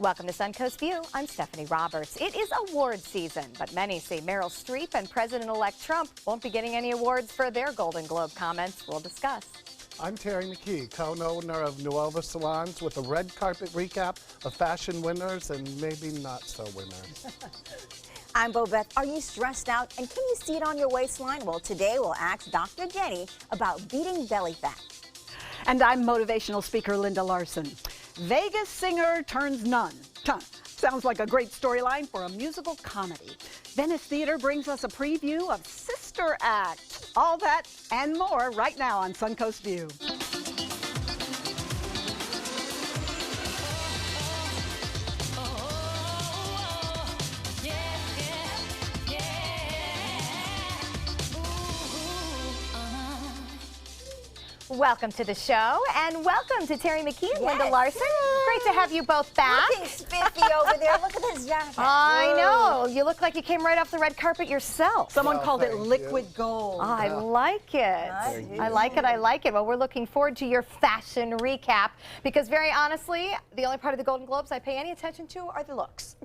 Welcome to Suncoast View. I'm Stephanie Roberts. It is award season, but many say Meryl Streep and President-elect Trump won't be getting any awards for their Golden Globe comments. We'll discuss. I'm Terry McKee, co-owner of Nuova Salons, with a red carpet recap of fashion winners and maybe not so winners. I'm Bobette. Are you stressed out and can you see it on your waistline? Well, today we'll ask Dr. Jenny about beating belly fat. And I'm motivational speaker Linda Larson. Vegas singer turns nun. Sounds like a great storyline for a musical comedy. Venice Theater brings us a preview of Sister Act. All that and more right now on Suncoast View. Welcome to the show, and welcome to Terry McKee and Linda Larson. Great to have you both back. Looking spiffy over there. Look at this jacket. I know. You look like you came right off the red carpet yourself. Someone called it liquid gold. Oh, I like it. I like it. I like it. Well, we're looking forward to your fashion recap because, very honestly, the only part of the Golden Globes I pay any attention to are the looks.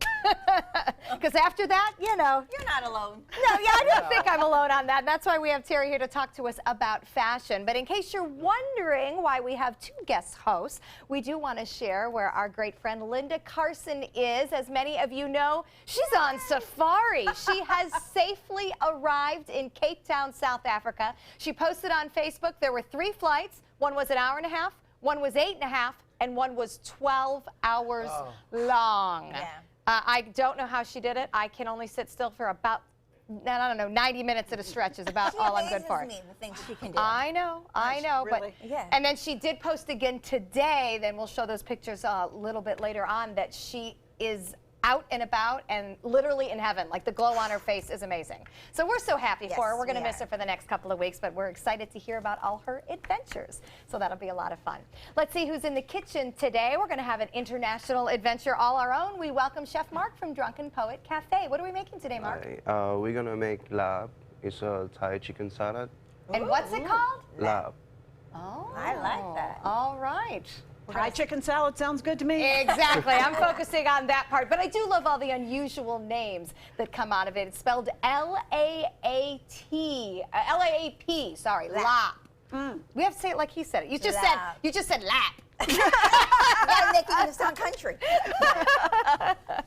Because after that, you know. You're not alone. No, yeah, I don't think I'm alone on that. That's why we have Terry here to talk to us about fashion. But in case you're wondering why we have two guest hosts, we do want to share where our great friend Linda Carson is. As many of you know, she's on safari. She has safely arrived in Cape Town, South Africa. She posted on Facebook there were 3 flights. One was an hour and a half, one was 8.5, and one was 12 hours long. Yeah. I don't know how she did it. I can only sit still for about, I don't know, 90 minutes at a stretch is about all I'm good for. Me, the things she can do. I know, really? but Yeah. And then she did post again today. Then we'll show those pictures a little bit later on. That she is out and about and literally in heaven. Like the glow on her face is amazing. So we're so happy for her. We're going to miss her for the next couple of weeks, but we're excited to hear about all her adventures. So that'll be a lot of fun. Let's see who's in the kitchen today. We're going to have an international adventure all our own. We welcome Chef Mark from Drunken Poet Cafe. What are we making today, Mark? Hi, we're gonna make lab. It's a Thai chicken salad. And what's it called? Lab. Oh, I like that. All right. Thai chicken salad sounds good to me. Exactly. I'm focusing on that part. But I do love all the unusual names that come out of it. It's spelled L-A-A-T, L-A-A-P, sorry, lap. We have to say it like he said it. You just said lap. Gotta make it sound country.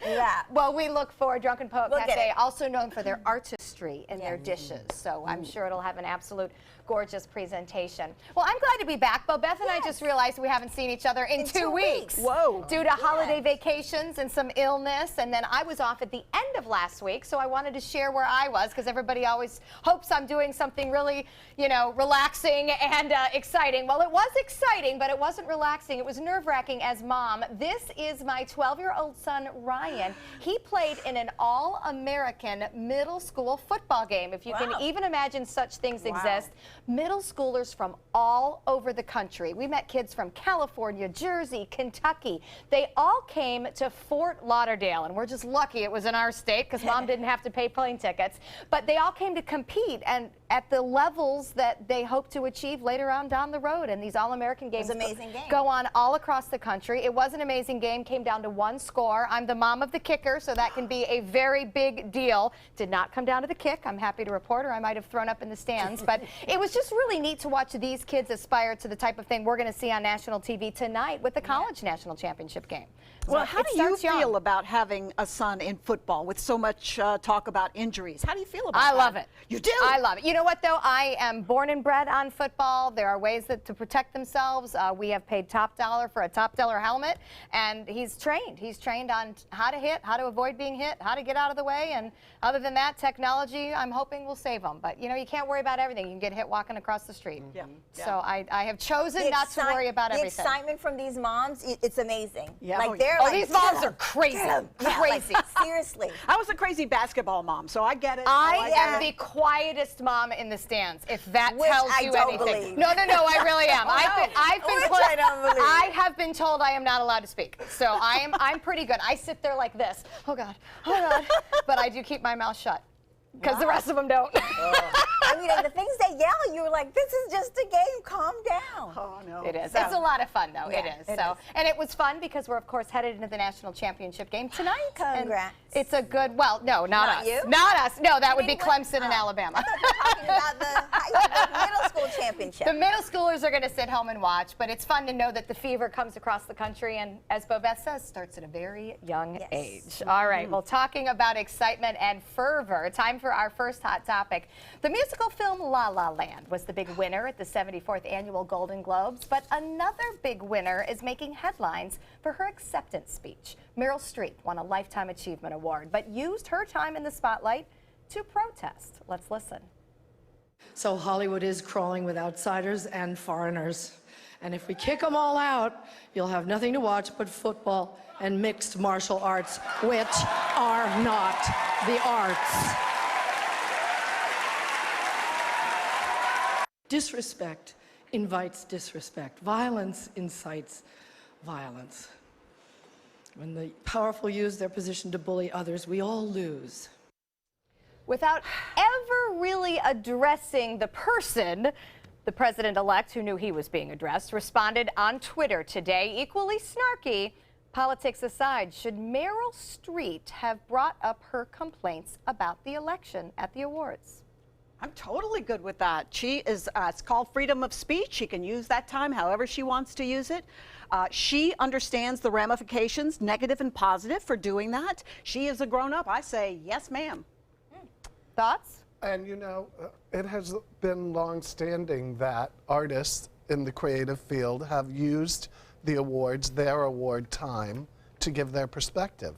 Yeah. Well, we look for Drunken Poet We'll get Cafe, it. also known for their artistry in their dishes. So I'm sure it'll have an absolute gorgeous presentation. Well, I'm glad to be back. Beth and I just realized we haven't seen each other in 2 weeks. Whoa. Due to holiday vacations and some illness. And then I was off at the end of last week, so I wanted to share where I was because everybody always hopes I'm doing something really, you know, relaxing and exciting. Well, it was exciting, but it wasn't relaxing. It was nerve-wracking as mom. This is my 12-year-old son, Ryan. He played in an all-American middle school football game. If you can even imagine such things exist. Middle schoolers from all over the country. We met kids from California, Jersey, Kentucky. They all came to Fort Lauderdale, and we're just lucky it was in our state because mom didn't have to pay plane tickets. But they all came to compete and at the levels that they hope to achieve later on down the road. And these all-American games go on all across the country. It was an amazing game, came down to 1 score. I'm the mom of the kicker, so that can be a very big deal. Did not come down to the kick, I'm happy to report, or I might have thrown up in the stands. But it was just really neat to watch these kids aspire to the type of thing we're going to see on national TV tonight with the college national championship game. Well, how do you feel about having a son in football with so much talk about injuries? How do you feel about that? I love it. You do? I love it. You know what, though? I am born and bred on football. There are ways to protect themselves. We have paid top dollar for a top dollar helmet, and he's trained. He's trained on how to hit, how to avoid being hit, how to get out of the way, and other than that, technology, I'm hoping will save him. But, you know, you can't worry about everything. You can get hit walking across the street. Yeah. So I have chosen not to worry about everything. The excitement from these moms, it's amazing. Yeah. Like they're Oh, like, these moms are crazy. Crazy. Like, seriously. I was a crazy basketball mom, so I get it. I am the quietest mom in the stands, if that tells you anything. Believe. No, I really am. I have been told I am not allowed to speak. So I'm pretty good. I sit there like this. Oh God. But I do keep my mouth shut. Because the rest of them don't. I mean, and the things they yell, you were like, this is just a game, calm down. Oh, no. It is. It's a lot of fun, though. Yeah, it is. it So, is. and it was fun because we're, of course, headed into the national championship game tonight. Congrats. And it's a good. Well, no, not us. you? Not us. No, that would be mean, what- Clemson and Alabama. Talking about the middle school championship. The middle schoolers are going to sit home and watch, but it's fun to know that the fever comes across the country and, as Bobette says, starts at a very young Yes. age. All right, well, talking about excitement and fervor, time for our first hot topic. The musical film La La Land was the big winner at the 74th Annual Golden Globes, but another big winner is making headlines for her acceptance speech. Meryl Streep won a Lifetime Achievement Award, but used her time in the spotlight to protest. Let's listen. So Hollywood is crawling with outsiders and foreigners. And if we kick them all out, you'll have nothing to watch but football and mixed martial arts, which are not the arts. Disrespect invites disrespect. Violence incites violence. When the powerful use their position to bully others, we all lose. Without ever really addressing the person, the president-elect, who knew he was being addressed, responded on Twitter today, equally snarky. Politics aside, should Meryl Streep have brought up her complaints about the election at the awards? I'm totally good with that. She is, it's called freedom of speech. She can use that time however she wants to use it. She understands the ramifications, negative and positive, for doing that. She is a grown-up. I say, yes, ma'am. Thoughts? And you know, it has been long-standing that artists in the creative field have used the awards, their award time, to give their perspective.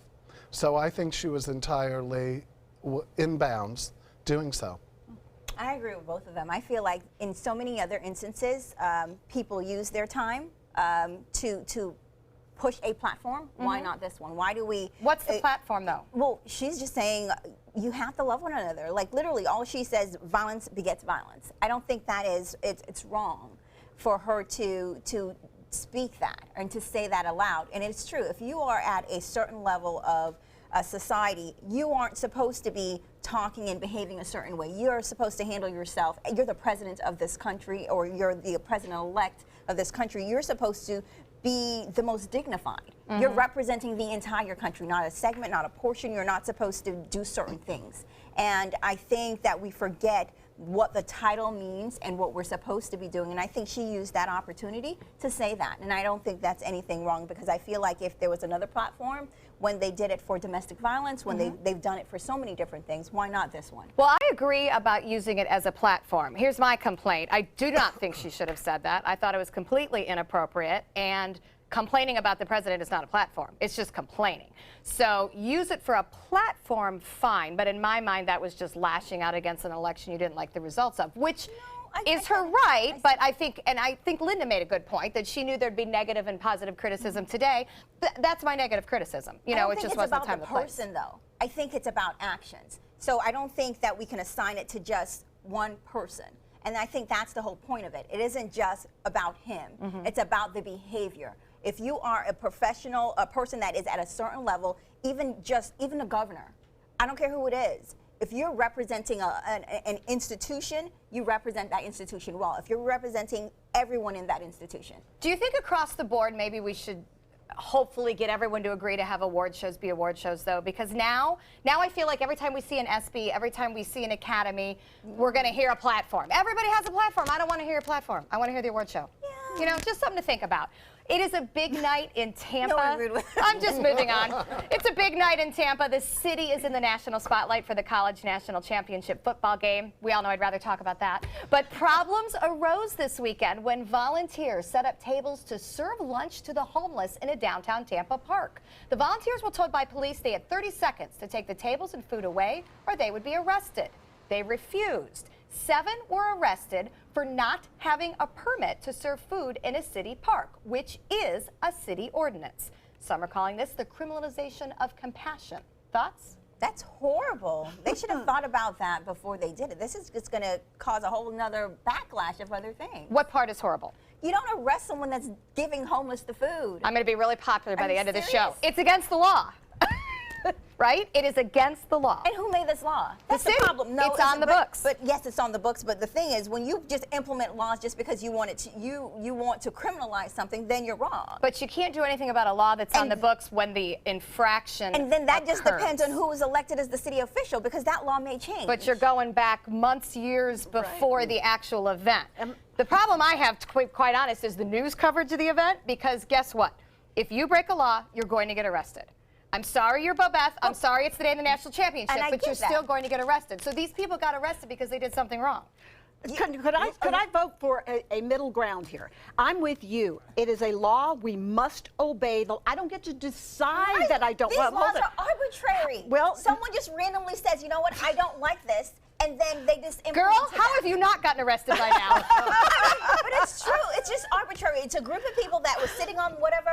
So I think she was entirely in bounds doing so. I agree with both of them. I feel like in so many other instances, people use their time to push a platform. Why not this one? Why do we? What's the platform, though? Well, she's just saying you have to love one another. Like literally, all she says, violence begets violence. I don't think that is it's wrong for her to speak that and to say that aloud. And it's true. If you are at a certain level of society, you aren't supposed to be talking and behaving a certain way. You're supposed to handle yourself. You're the president of this country, or you're the president-elect of this country. You're supposed to be the most dignified. You're representing the entire country, not a segment, not a portion. You're not supposed to do certain things. And I think that we forget what the title means and what we're supposed to be doing. And I think she used that opportunity to say that. And I don't think that's anything wrong, because I feel like if there was another platform, when they did it for domestic violence, when they've done it for so many different things, why not this one? Well, I agree about using it as a platform. Here's my complaint. I do not think she should have said that. I thought it was completely inappropriate, and complaining about the president is not a platform. It's just complaining. So use it for a platform, fine, but in my mind that was just lashing out against an election you didn't like the results of, which is her right, but I think Linda made a good point that she knew there'd be negative and positive criticism today. That's my negative criticism. You know, it just wasn't the time and the place. I don't think it's about the person, though. I think it's about actions. So I don't think that we can assign it to just one person. And I think that's the whole point of it. It isn't just about him. It's about the behavior. If you are a professional, a person that is at a certain level, even a governor, I don't care who it is. If you're representing an institution, you represent that institution well. If you're representing everyone in that institution. Do you think across the board maybe we should hopefully get everyone to agree to have award shows be award shows, though? Because now I feel like every time we see an ESPY, every time we see an Academy, we're going to hear a platform. Everybody has a platform. I don't want to hear a platform. I want to hear the award show. Yeah. You know, just something to think about. It is a big night in Tampa. I'm just moving on. It's a big night in Tampa. The city is in the national spotlight for the college national championship football game. We all know I'd rather talk about that. But problems arose this weekend when volunteers set up tables to serve lunch to the homeless in a downtown Tampa park. The volunteers were told by police they had 30 seconds to take the tables and food away or they would be arrested. They refused. 7 were arrested for not having a permit to serve food in a city park, which is a city ordinance. Some are calling this the criminalization of compassion. Thoughts? That's horrible. They should have thought about that before they did it. This is just going to cause a whole nother backlash of other things. What part is horrible? You don't arrest someone that's giving homeless the food. I'm going to be really popular by the end of the show. serious? It's against the law. right? It is against the law. And who made this law? That's the city. problem. No, It's on the books. But yes, it's on the books. But the thing is, when you just implement laws just because you want it to, you want to criminalize something, then you're wrong. But you can't do anything about a law that's on the books when the infraction And then that just occurs. depends on who was elected as the city official, because that law may change. But you're going back months, years before the actual event. The problem I have, to be quite honest, is the news coverage of the event, because guess what? If you break a law, you're going to get arrested. I'm sorry you're Bobeth. I'm sorry it's the day of the national championship, And I but get you're that. still going to get arrested. So these people got arrested because they did something wrong. Could I vote for a middle ground here? I'm with you. It is a law. We must obey. I don't get to decide that I don't. These Well, laws hold it. are arbitrary. Well, someone just randomly says, you know what, I don't like this, and then they just implement Girl, it. how have you not gotten arrested by now? But it's true. It's just arbitrary. It's a group of people that was sitting on whatever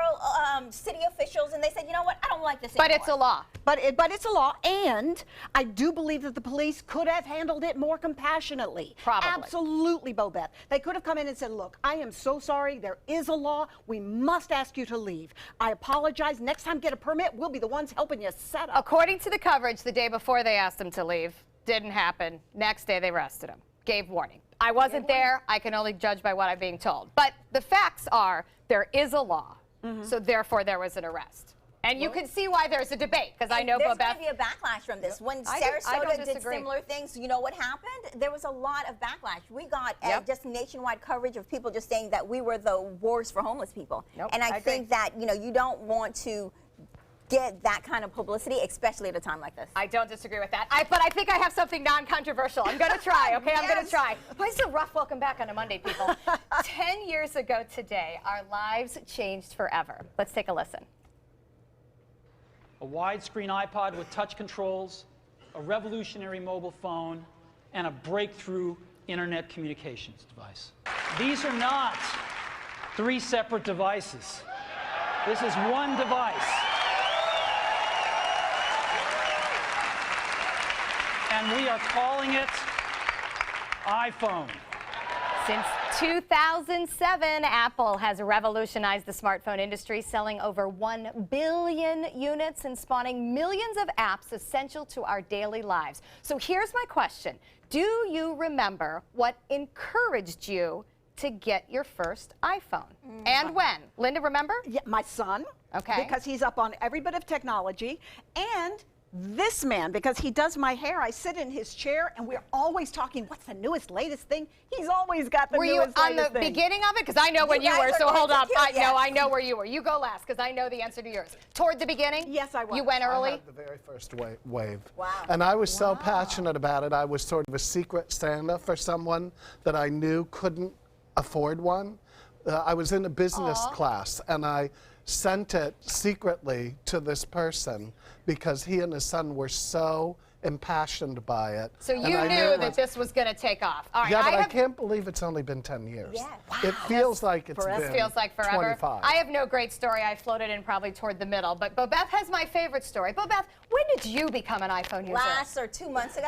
city officials, and they said, you know what, I don't like this But anymore. it's a law. But it's a law, and I do believe that the police could have handled it more compassionately. Probably. Absolutely, Bobeth. They could have come in and said, look, I am so sorry. There is a law. We must ask you to leave. I apologize. Next time, get a permit. We'll be the ones helping you set up. According to the coverage, the day before they asked him to leave, didn't happen. Next day they arrested him, gave warning. I wasn't there. I can only judge by what I'm being told. But the facts are there is a law, so therefore there was an arrest. And you can see why there's a debate, because I know there's Bobeth. going to be a backlash from this. When I don't Sarasota did disagree. similar things, you know what happened? There was a lot of backlash. We got just nationwide coverage of people just saying that we were the worst for homeless people. Nope, and I I agree. think that, you know, you don't want to get that kind of publicity, especially at a time like this. I don't disagree with that. But I think I have something non-controversial. I'm going to try, okay? I'm going to try. Well, it's a rough welcome back on a Monday, people. 10 years ago today, our lives changed forever. Let's take a listen. A widescreen iPod with touch controls, a revolutionary mobile phone, and a breakthrough internet communications device. These are not 3 separate devices. This is one device. And we are calling it iPhone. Since 2007, Apple has revolutionized the smartphone industry, selling over 1 billion units and spawning millions of apps essential to our daily lives. So here's my question. Do you remember what encouraged you to get your first iPhone? And when? Linda, remember? Yeah, my son. Okay. Because he's up on every bit of technology. And this man, because he does my hair, I sit in his chair and we're always talking, what's the newest, latest thing? He's always got the Were you newest, on the latest thing. beginning of it? Because I know when you guys were, are so going hold to up. kill- yes. I know where you were. You go last, because I know the answer to yours. Toward the beginning? Yes, I was. You went I early? had the very first wave. Wow. And I was so passionate about it, I was sort of a secret Santa for someone that I knew couldn't afford one. I was in a business class, and I sent it secretly to this person because he and his son were so impassioned by it. So and you I knew it that was- this was going to take off. All right, Yeah, but I have, can't believe it's only been 10 years. Yeah. It feels like it's This been feels like forever. 25. I have no great story. I floated in probably toward the middle. But Bobeth has my favorite story. Bobeth, when did you become an iPhone user? Last or 2 months ago.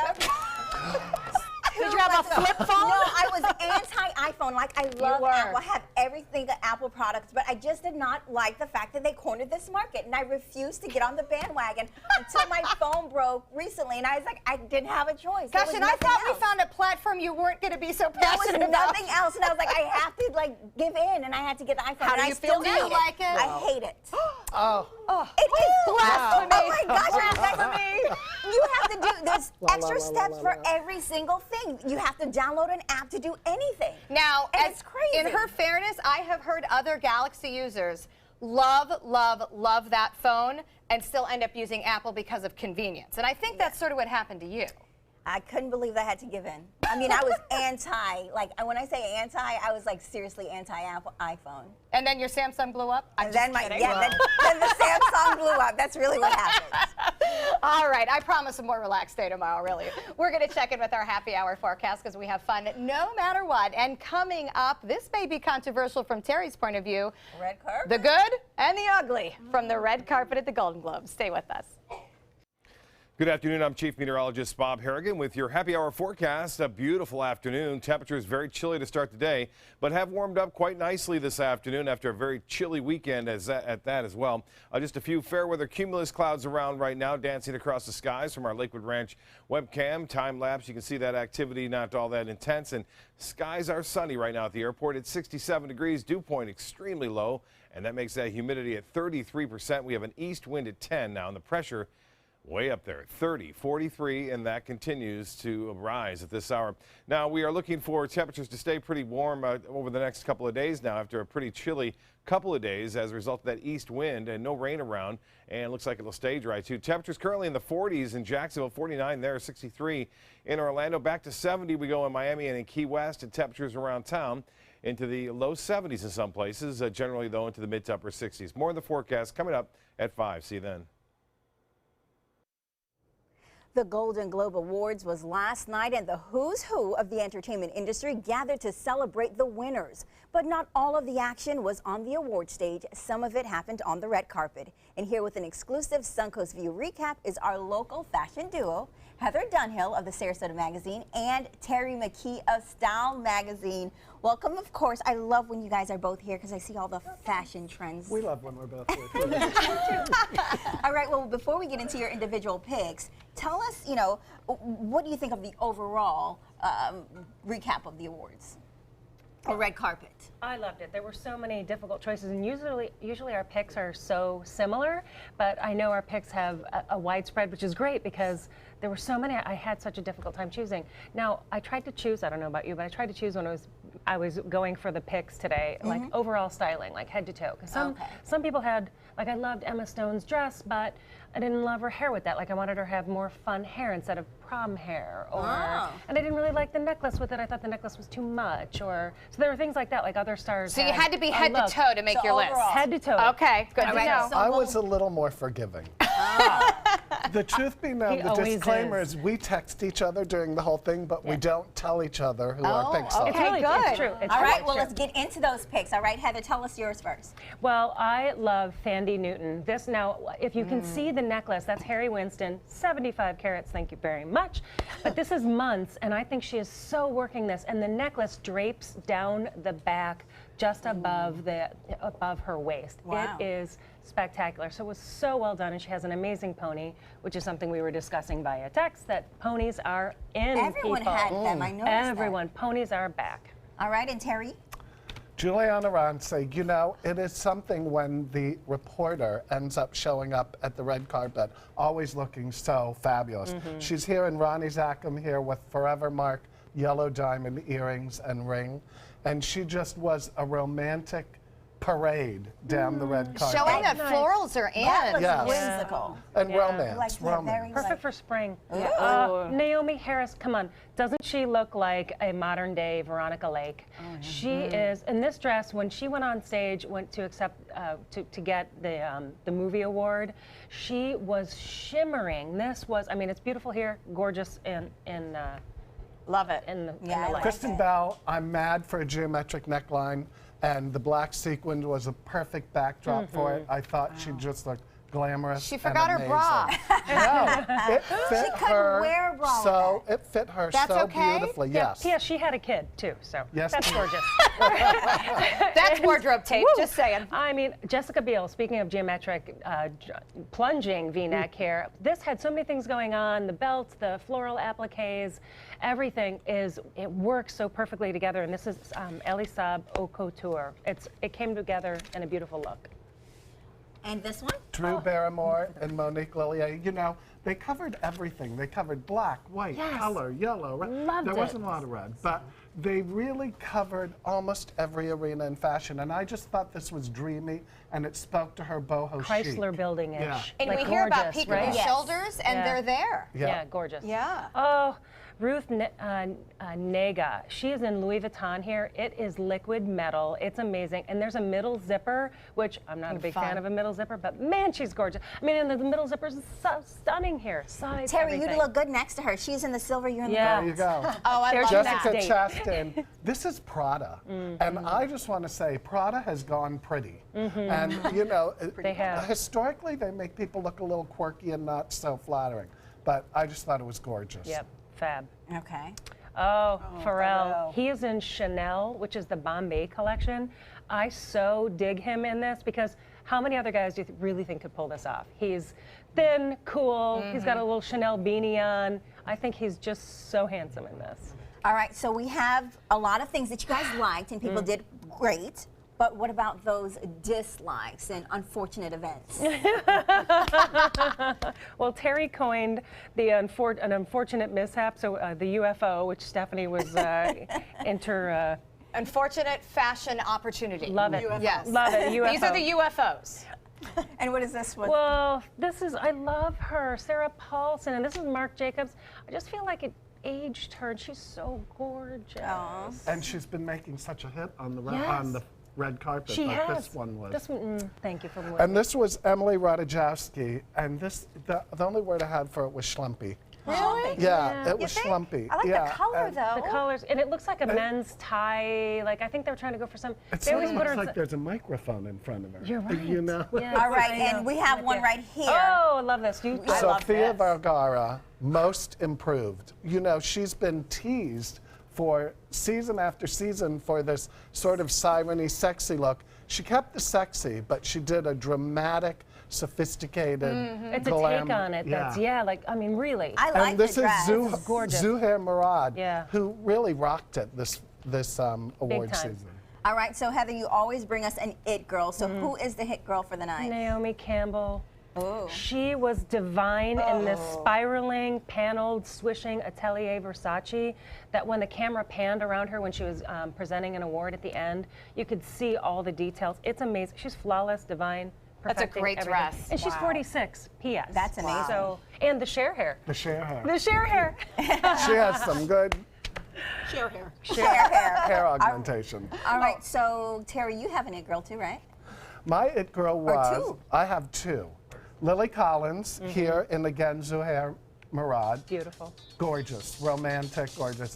Did you have a flip phone? No, I was anti-iPhone. Like, I love were. Apple. I have everything the Apple products, but I just did not like the fact that they cornered this market, and I refused to get on the bandwagon until my phone broke recently, and I was like, I didn't have a choice. There Gosh, was and I nothing thought we else. found a platform you weren't going to be so There was passionate about. nothing else, and I was like, I have to like give in, and I had to get the iPhone. How and do I you still feel now? hate Do you like it? I hate it. Oh, It is Blasphemy. Oh my gosh, Blasphemy. you have to do, there's La, la, extra la, la, steps la, for la. every single thing. You have to download an app to do anything. Now, And it's crazy. in her fairness, I have heard other Galaxy users love that phone and still end up using Apple because of convenience. And I think that's sort of what happened to you. I couldn't believe I had to give in. I mean, I was when I say anti, I was like seriously anti-Apple iPhone. And then your Samsung blew up? I'm And just then kidding. then the Samsung blew up. That's really what happened. All right, I promise a more relaxed day tomorrow, really. We're going to check in with our happy hour forecast because we have fun no matter what. And coming up, this may be controversial from Terry's point of view. Red carpet. The good and the ugly from the red carpet at the Golden Globes. Stay with us. Good afternoon. I'm Chief Meteorologist Bob Harrigan with your happy hour forecast. A beautiful afternoon. Temperatures very chilly to start the day, but have warmed up quite nicely this afternoon after a very chilly weekend at that as well. Just a few fair weather cumulus clouds around right now, dancing across the skies from our Lakewood Ranch webcam. Time lapse, you can see that activity not all that intense, and skies are sunny right now at the airport. It's 67 degrees, dew point extremely low, and that makes that humidity at 33%. We have an east wind at 10 now, and the pressure way up there, 30, 43, and that continues to rise at this hour. Now, we are looking for temperatures to stay pretty warm over the next couple of days now after a pretty chilly couple of days as a result of that east wind and no rain around, and it looks like it'll stay dry too. Temperatures currently in the 40s in Jacksonville, 49 there, 63 in Orlando. Back to 70 we go in Miami and in Key West, and temperatures around town into the low 70s in some places, generally though into the mid to upper 60s. More of the forecast coming up at 5. See you then. The Golden Globe Awards was last night, and the who's who of the entertainment industry gathered to celebrate the winners. But not all of the action was on the award stage. Some of it happened on the red carpet. And here with an exclusive Suncoast View recap is our local fashion duo, Heather Dunhill of the Sarasota Magazine and Terry McKee of Style Magazine. Welcome, of course. I love when you guys are both here because I see all the fashion trends. We love when we're both here. All right, well, before we get into your individual picks, tell us, what do you think of the overall recap of the awards? Or red carpet. I loved it. There were so many difficult choices, and usually our picks are so similar, but I know our picks have a widespread, which is great because there were so many. I had such a difficult time choosing. Now, I tried to choose, I don't know about you, but I tried to choose when I was going for the picks today, like overall styling, like head to toe. Because some people had, like, I loved Emma Stone's dress, but I didn't love her hair with that. Like, I wanted her to have more fun hair instead of prom hair. And I didn't really like the necklace with it. I thought the necklace was too much. So there were things like that, like other stars. So you had to be head to toe to make your list. Head to toe. Okay, good to know. I was a little more forgiving. The truth be known, the disclaimer is we text each other during the whole thing, but we don't tell each other who our picks are. It's really good. It's true. It's All right, really well, true. let's get into those picks. All right, Heather, tell us yours first. Well, I love Fandi Newton. This now, if you can see the necklace, that's Harry Winston, 75 carats, thank you very much. But this is months, and I think she is so working this. And the necklace drapes down the back just above her waist. Wow. It is spectacular. So it was so well done, and she has an amazing pony, which is something we were discussing via text, that ponies are in. Everyone people. had them, I noticed Everyone. Ponies are back. All right, and Terry? Juliana Rance, it is something when the reporter ends up showing up at the red carpet, always looking so fabulous. She's here in Ronnie Zackham here with Forever Mark yellow diamond earrings and ring, and she just was a romantic parade down the red carpet. Showing that florals are in. That looks Yes. whimsical. And Yeah. romance, Like, yeah, romance. very Perfect for spring. Yeah. Naomi Harris, come on. Doesn't she look like a modern day Veronica Lake? She is, in this dress, when she went on stage, went to accept, to get the movie award, she was shimmering. This was, I mean, it's beautiful here, gorgeous in Love it. the Yeah, I light. like Kristen Bell, I'm mad for a geometric neckline, and the black sequin was a perfect backdrop for it. I thought she just looked glamorous. She forgot her and bra. amazing. No, it fit couldn't her wear a bra with so it fit her That's so okay? beautifully. Yeah, Yes. yeah, she had a kid too, so Yes. that's gorgeous. That's wardrobe tape, just saying. I mean, Jessica Biel, speaking of geometric plunging V-neck here, this had so many things going on, the belts, the floral appliques, everything it works so perfectly together, and this is Elie Saab Haute Couture. It came together in a beautiful look. And this one? Drew Barrymore and Monique Lillier, they covered everything. They covered black, white, color, yellow, red. Loved there it. wasn't a lot of red, but they really covered almost every arena in fashion. And I just thought this was dreamy, and it spoke to her boho Chrysler chic. building-ish. Yeah. And Like we hear about gorgeous, peeking right? the shoulders, and Yeah. they're there. Yeah, gorgeous. Yeah. Oh, Ruth Nega. She is in Louis Vuitton here. It is liquid metal. It's amazing. And there's a middle zipper, which I'm not a big fan of a middle zipper, but man, she's gorgeous. I mean, and the middle zipper is so stunning here. Size, Terry, everything. you look good next to her. She's in the silver, you're in Yeah. There you go. Oh, I There's love Jessica that. Chastain. This is Prada. And I just want to say, Prada has gone pretty. And, They have. historically, they make people look a little quirky and not so flattering. but I just thought it was gorgeous. Yep, fab. Okay. Oh, Pharrell. Pharrell. He is in Chanel, which is the Bombay collection. I so dig him in this because how many other guys do you really think could pull this off? He's thin, cool, he's got a little Chanel beanie on. I think he's just so handsome in this. All right, so we have a lot of things that you guys liked and people did great. But what about those dislikes and unfortunate events? Well, Terry coined the an unfortunate mishap, so the UFO, which Stephanie was Unfortunate fashion opportunity. Love it. Yes. Love it. UFO. These are the UFOs. And what is this one? Well, this is, I love her, Sarah Paulson, and this is Marc Jacobs. I just feel like it aged her, and she's so gorgeous. And she's been making such a hit on the Yes. red carpet, She like has. this one was. This one, thank you for moving. And this was Emily Ratajkowski, and this the only word I had for it was schlumpy. Really? Yeah, it You was think? schlumpy. I like yeah, the color and though. The colors, and it looks like a men's tie. Like I think they're trying to go for some. It They sort always of put looks her. like there's a microphone in front of her. You're right. You know? Yes. All right, I know. and we have one right here. Oh, I love this. You, I love Sophia this. Vergara, most improved. You know, she's been teased for season after season for this sort of siren-y, sexy look. She kept the sexy, but she did a dramatic, sophisticated it's a glam. take on it. That's like I mean, really. I like And this the dress. is gorgeous. Zuhair Murad, Yeah. who really rocked it this award time. season. All right, so Heather, you always bring us an it girl. So who is the hit girl for the night? Naomi Campbell. Oh. She was divine in this spiraling, paneled, swishing Atelier Versace that when the camera panned around her when she was presenting an award at the end, you could see all the details. It's amazing. She's flawless, divine. That's a perfecting great everything. dress. And she's 46, P.S. That's amazing. So, and the share hair. The share hair. The share hair. She has some good Share hair. hair augmentation. All right, so Terry, you have an it girl too, right? My it girl was, two. I have two. Lily Collins here in again Zuhair Murad. Beautiful. Gorgeous, romantic, gorgeous.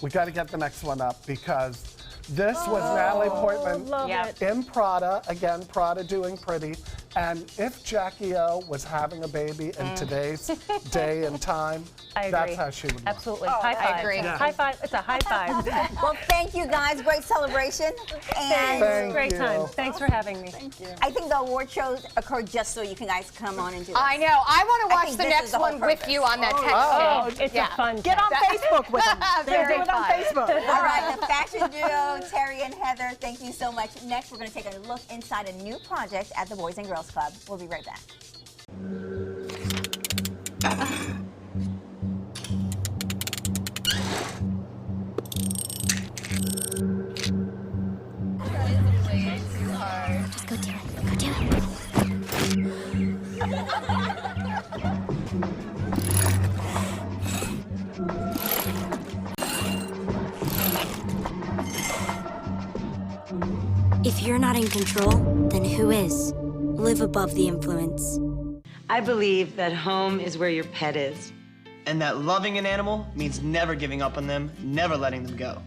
We got to get the next one up because this was Natalie Portman Love Yeah. it. in Prada, again, Prada doing pretty. And if Jackie O was having a baby in today's day and time, I agree. that's how she would look. Absolutely. High five. I agree. Yeah. High five. It's a high five. Well, thank you guys. Great celebration. And Thank Great you. time. Thanks for having me. I think the award shows occurred just so you guys come on and do this. I know. I want to I watch think the this is next the whole one with purpose. you on that text Oh, chain. it's a fun Get on text. Facebook with them. Very Do it on fun. Facebook. All right, the fashion duo, Terry and Heather, thank you so much. Next, we're going to take a look inside a new project at the Boys and Girls Club. We'll be right back. If you're not in control, then who is? Live above the influence. I believe that home is where your pet is. And that loving an animal means never giving up on them, never letting them go.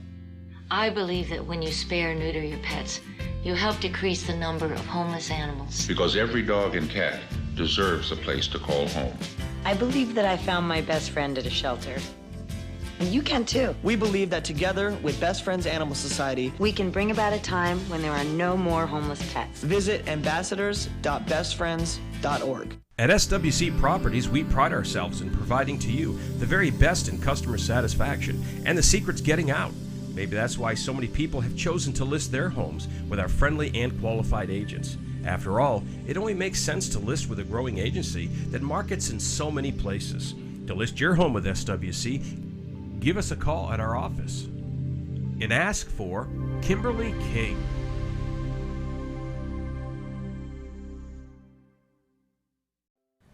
I believe that when you spay or neuter your pets, you help decrease the number of homeless animals. Because every dog and cat deserves a place to call home. I believe that I found my best friend at a shelter. And you can too. We believe that together with Best Friends Animal Society, We can bring about a time when there are no more homeless pets. visit ambassadors.bestfriends.org. At SWC Properties, we pride ourselves in providing to you the very best in customer satisfaction, and the secret's getting out. Maybe that's why so many people have chosen to list their homes with our friendly and qualified agents. After all, it only makes sense to list with a growing agency that markets in so many places. To list your home with SWC, give us a call at our office and ask for Kimberly King.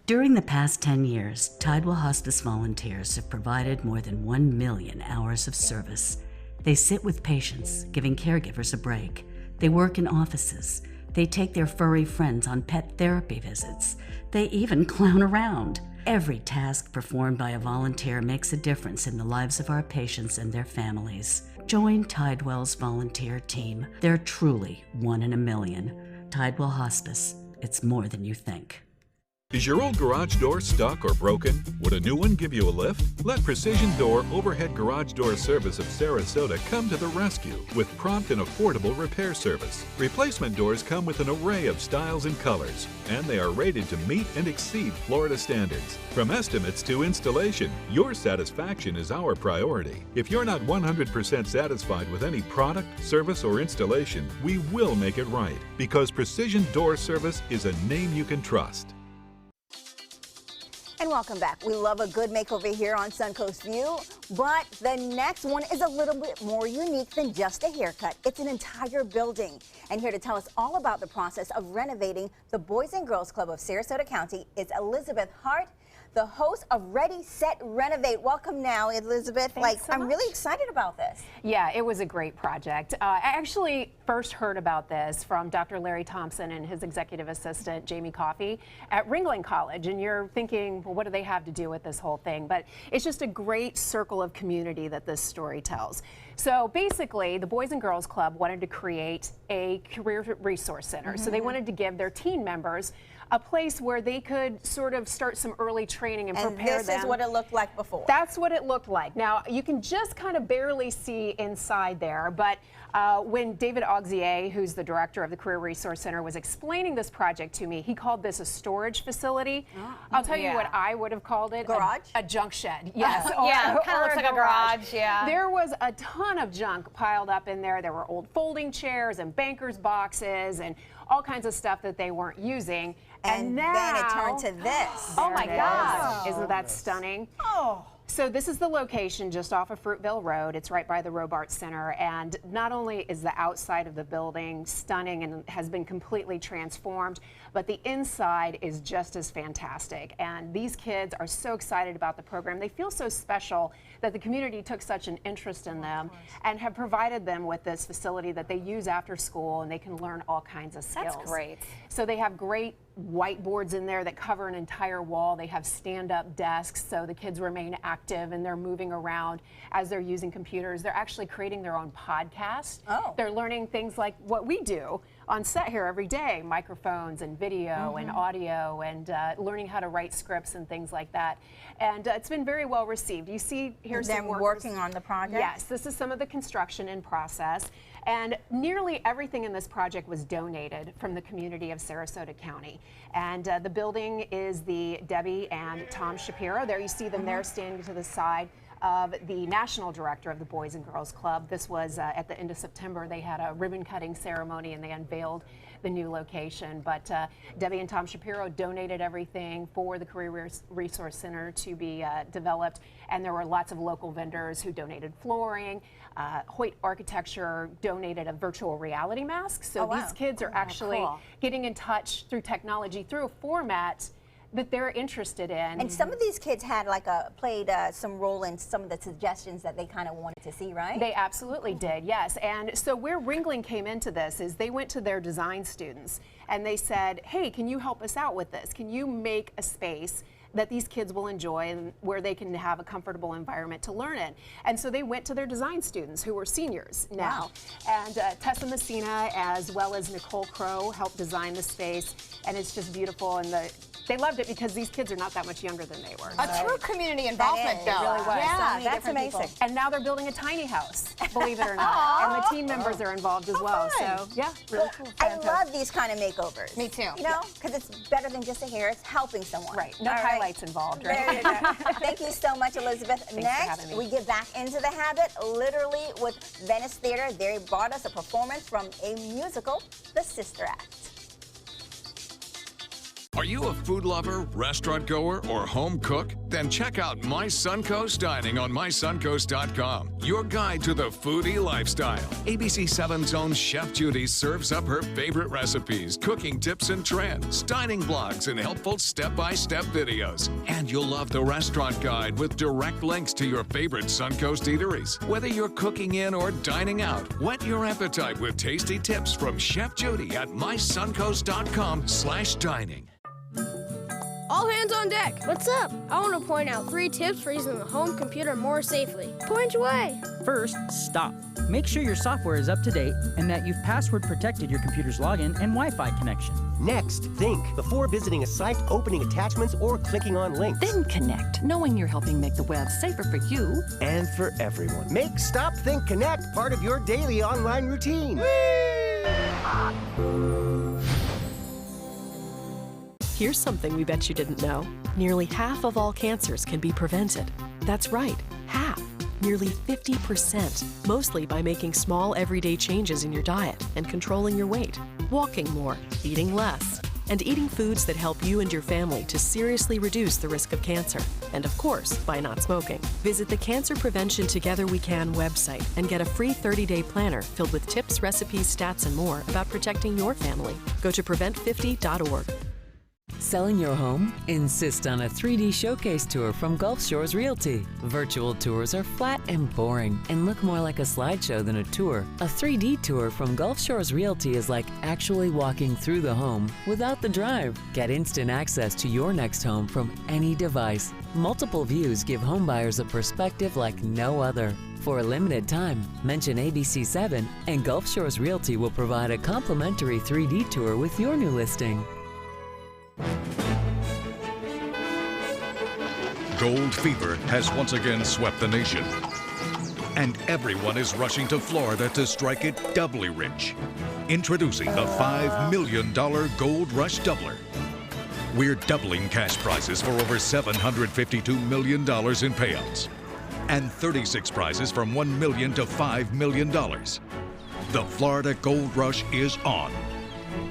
During the past 10 years, Tidewell Hospice volunteers have provided more than 1 million hours of service. They sit with patients, giving caregivers a break. They work in offices. They take their furry friends on pet therapy visits. They even clown around. Every task performed by a volunteer makes a difference in the lives of our patients and their families. Join Tidewell's volunteer team. They're truly 1 in a million. Tidewell Hospice. It's more than you think. Is your old garage door stuck or broken? Would a new one give you a lift? Let Precision Door Overhead Garage Door Service of Sarasota come to the rescue with prompt and affordable repair service. Replacement doors come with an array of styles and colors, and they are rated to meet and exceed Florida standards. From estimates to installation, your satisfaction is our priority. If you're not 100% satisfied with any product, service, or installation, we will make it right, because Precision Door Service is a name you can trust. And welcome back. We love a good makeover here on Suncoast View, but the next one is a little bit more unique than just a haircut. It's an entire building. And here to tell us all about the process of renovating the Boys and Girls Club of Sarasota County is Elizabeth Hart, the host of Ready, Set, Renovate. Welcome now, Elizabeth. Thanks so I'm much. really excited about this. Yeah, it was a great project. I actually first heard about this from Dr. Larry Thompson and his executive assistant, Jamie Coffey, at Ringling College. And you're thinking, well, what do they have to do with this whole thing? But it's just a great circle of community that this story tells. So basically, the Boys and Girls Club wanted to create a career resource center. So they wanted to give their teen members a place where they could sort of start some early training and prepare them. This is what it looked like before. That's what it looked like. Now, you can just kind of barely see inside there, but when David Auxier, who's the director of the Career Resource Center, was explaining this project to me, he called this a storage facility. I'll tell you what I would have called it. Garage? A junk shed. Yes. Yeah, kind of looks like a garage, yeah. There was a ton of junk piled up in there. There were old folding chairs and banker's boxes and all kinds of stuff that they weren't using. And now, then it turned to this. Oh my gosh. Wow. Isn't that stunning? Oh. So this is the location just off of Fruitville Road. It's right by the Robarts Center. And not only is the outside of the building stunning and has been completely transformed, but the inside is just as fantastic. And these kids are so excited about the program. They feel so special that the community took such an interest in them and have provided them with this facility that they use after school, and they can learn all kinds of skills. That's great. So they have great whiteboards in there that cover an entire wall. They have stand-up desks so the kids remain active and they're moving around as they're using computers. They're actually creating their own podcast. Oh. They're learning things like what we do on set here every day, microphones and video and audio, and learning how to write scripts and things like that. And it's been very well received. You see here's them some workers working on the project? Yes, this is some of the construction in process. And nearly everything in this project was donated from the community of Sarasota County. And the building is the Debbie and Tom Shapiro. There you see them there standing to the side of the national director of the Boys and Girls Club. This was at the end of September. They had a ribbon cutting ceremony and they unveiled the new location. But Debbie and Tom Shapiro donated everything for the Career Resource Center to be developed. And there were lots of local vendors who donated flooring. Hoyt Architecture donated a virtual reality mask. So these kids are actually getting in touch through technology, through a format that they're interested in. And some of these kids had played some role in some of the suggestions that they kind of wanted to see, right? They absolutely did, yes. And so where Ringling came into this is they went to their design students and they said, hey, can you help us out with this? Can you make a space that these kids will enjoy and where they can have a comfortable environment to learn in? And so they went to their design students who were seniors now. Wow. And Tessa Messina as well as Nicole Crow helped design the space, and it's just beautiful. And they loved it because these kids are not that much younger than they were. A true community involvement, though. It really was. Yeah, so that's amazing. People. And now they're building a tiny house, believe it or not. And the team members are involved as well. Fun. So, yeah, really cool. I love these kind of makeovers. Me too. You know, because it's better than just a hair. It's helping someone. Right. No highlights involved, right? There you go. Thank you so much, Elizabeth. Thanks for Next, having me. we get back into the habit, literally with Venice Theater. They brought us a performance from a musical, The Sister Act. Are you a food lover, restaurant goer, or home cook? Then check out My Suncoast Dining on mysuncoast.com, your guide to the foodie lifestyle. ABC 7's own Chef Judy serves up her favorite recipes, cooking tips and trends, dining blogs, and helpful step-by-step videos. And you'll love the restaurant guide with direct links to your favorite Suncoast eateries. Whether you're cooking in or dining out, whet your appetite with tasty tips from Chef Judy at mysuncoast.com/dining. All hands on deck. What's up? I want to point out 3 tips for using the home computer more safely. Point away. First, stop. Make sure your software is up to date and that you've password protected your computer's login and Wi-Fi connection. Next, think before visiting a site, opening attachments, or clicking on links. Then connect, knowing you're helping make the web safer for you and for everyone. Make Stop, Think, Connect part of your daily online routine. Here's something we bet you didn't know. Nearly half of all cancers can be prevented. That's right, half. Nearly 50%, mostly by making small everyday changes in your diet and controlling your weight, walking more, eating less, and eating foods that help you and your family to seriously reduce the risk of cancer. And of course, by not smoking. Visit the Cancer Prevention Together We Can website and get a free 30-day planner filled with tips, recipes, stats, and more about protecting your family. Go to prevent50.org. Selling your home? Insist on a 3D showcase tour from Gulf Shores Realty. Virtual tours are flat and boring and look more like a slideshow than a tour. A 3D tour from Gulf Shores Realty is like actually walking through the home without the drive. Get instant access to your next home from any device. Multiple views give homebuyers a perspective like no other. For a limited time, mention ABC7 and Gulf Shores Realty will provide a complimentary 3D tour with your new listing. Gold fever has once again swept the nation, and everyone is rushing to Florida to strike it doubly rich. Introducing the $5 million Gold Rush Doubler. We're doubling cash prizes for over $752 million in payouts, and 36 prizes from $1 million to $5 million. The Florida Gold Rush is on.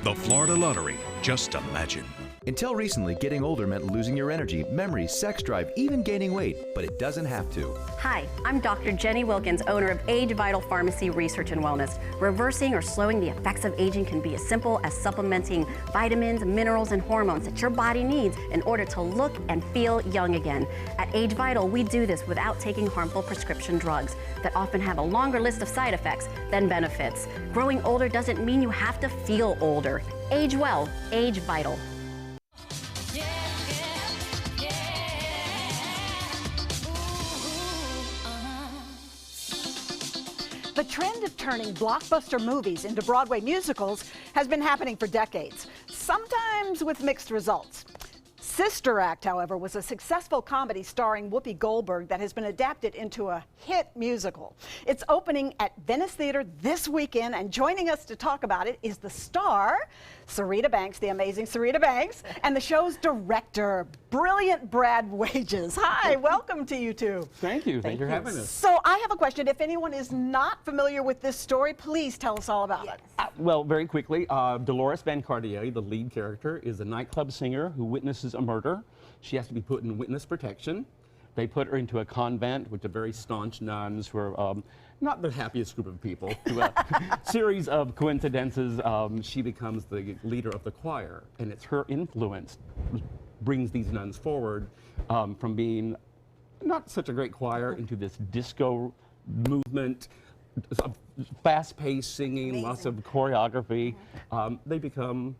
The Florida Lottery, just imagine. Until recently, getting older meant losing your energy, memory, sex drive, even gaining weight, but it doesn't have to. Hi, I'm Dr. Jenny Wilkins, owner of Age Vital Pharmacy Research and Wellness. Reversing or slowing the effects of aging can be as simple as supplementing vitamins, minerals, and hormones that your body needs in order to look and feel young again. At Age Vital, we do this without taking harmful prescription drugs that often have a longer list of side effects than benefits. Growing older doesn't mean you have to feel older. Age well, Age Vital. The trend of turning blockbuster movies into Broadway musicals has been happening for decades, sometimes with mixed results. Sister Act, however, was a successful comedy starring Whoopi Goldberg that has been adapted into a hit musical. It's opening at Venice Theater this weekend, and joining us to talk about it is the star, Sarita Banks, the amazing Sarita Banks, and the show's director, brilliant Brad Wages. Hi, welcome to you two. Thank you. Thank you for having us. So I have a question. If anyone is not familiar with this story, please tell us all about it. Well, very quickly, Dolores Van Cartier, the lead character, is a nightclub singer who witnesses a murder. She has to be put in witness protection. They put her into a convent with the very staunch nuns who are not the happiest group of people. Through a series of coincidences, she becomes the leader of the choir, and it's her influence brings these nuns forward from being not such a great choir into this disco movement, fast-paced singing, lots of choreography. They become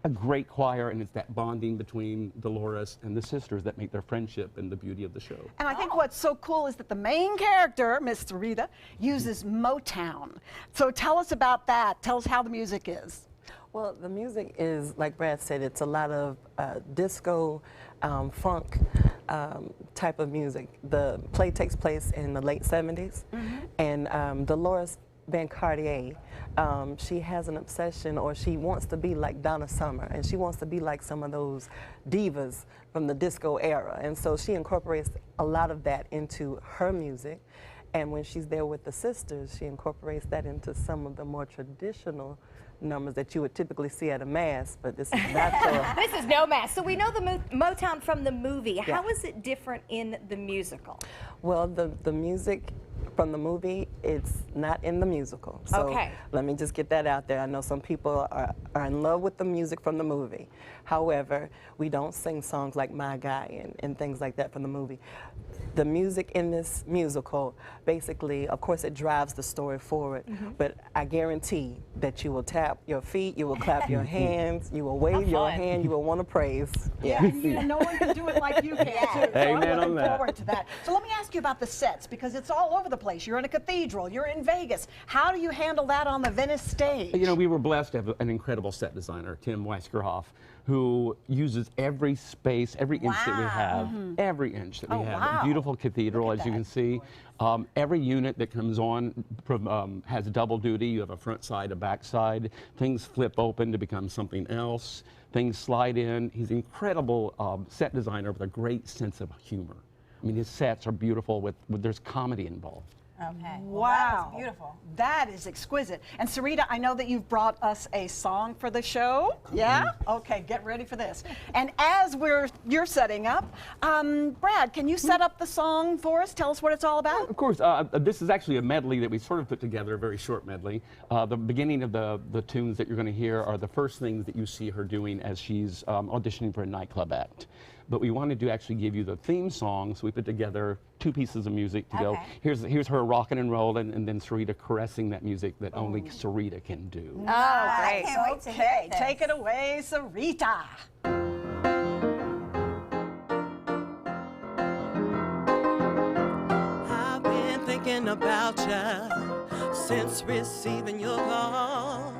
a great choir, and it's that bonding between Dolores and the sisters that make their friendship and the beauty of the show. And I think what's so cool is that the main character, Miss Sarita, uses Motown. So tell us about that. Tell us how the music is. Well, the music is, like Brad said, it's a lot of disco, funk type of music. The play takes place in the late 70s, and Dolores Van Cartier, she has an obsession, or she wants to be like Donna Summer, and she wants to be like some of those divas from the disco era, and so she incorporates a lot of that into her music. And when she's there with the sisters, she incorporates that into some of the more traditional numbers that you would typically see at a mass, but this is natural. This is no mass. So we know the Motown from the movie. Yeah. How is it different in the musical? Well, the music from the movie, it's not in the musical. So okay. Let me just get that out there. I know some people are in love with the music from the movie. However, we don't sing songs like My Guy and things like that from the movie. The music in this musical, basically, of course, it drives the story forward, but I guarantee that you will tap your feet, you will clap your hands, you will wave your hand, you will want to praise. Yeah, and no one can do it like you can, too. So Amen I'm on looking that. forward to that. So let me ask you about the sets, because it's all over the place. You're in a cathedral. You're in Vegas. How do you handle that on the Venice stage? You know, we were blessed to have an incredible set designer, Tim Weisgerhoff, who uses every space, every inch that we have, every inch that we have. Wow. Beautiful cathedral, as you can see. Every unit that comes on has double duty. You have a front side, a back side. Things flip open to become something else. Things slide in. He's an incredible set designer with a great sense of humor. I mean, his sets are beautiful there's comedy involved. Okay. Wow. Well, that was beautiful. That is exquisite. And Sarita, I know that you've brought us a song for the show. Yeah? Okay, get ready for this. And as you're setting up, Brad, can you set up the song for us? Tell us what it's all about. Of course. This is actually a medley that we sort of put together, a very short medley. The beginning of the tunes that you're going to hear are the first things that you see her doing as she's auditioning for a nightclub act. But we wanted to actually give you the theme song, so we put together 2 pieces of music to go. Here's her rocking and rolling, and then Sarita caressing that music that only Sarita can do. Oh, great. I can't wait to hear Okay, this. take it away, Sarita. I've been thinking about you since receiving your call.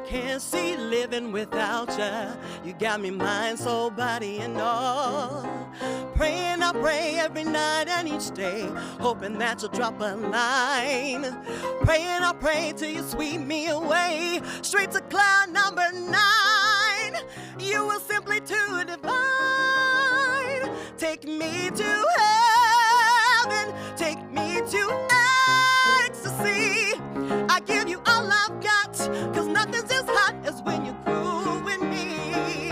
Can't see living without you. You got me mind, soul, body, and all. Praying, I pray every night and each day, hoping that you'll drop a line. Praying, I pray till you sweep me away, straight to cloud number 9. You were simply too divine. Take me to heaven, take me to ecstasy. I give you all I've got, 'cause nothing's as hot as when you're cool with me.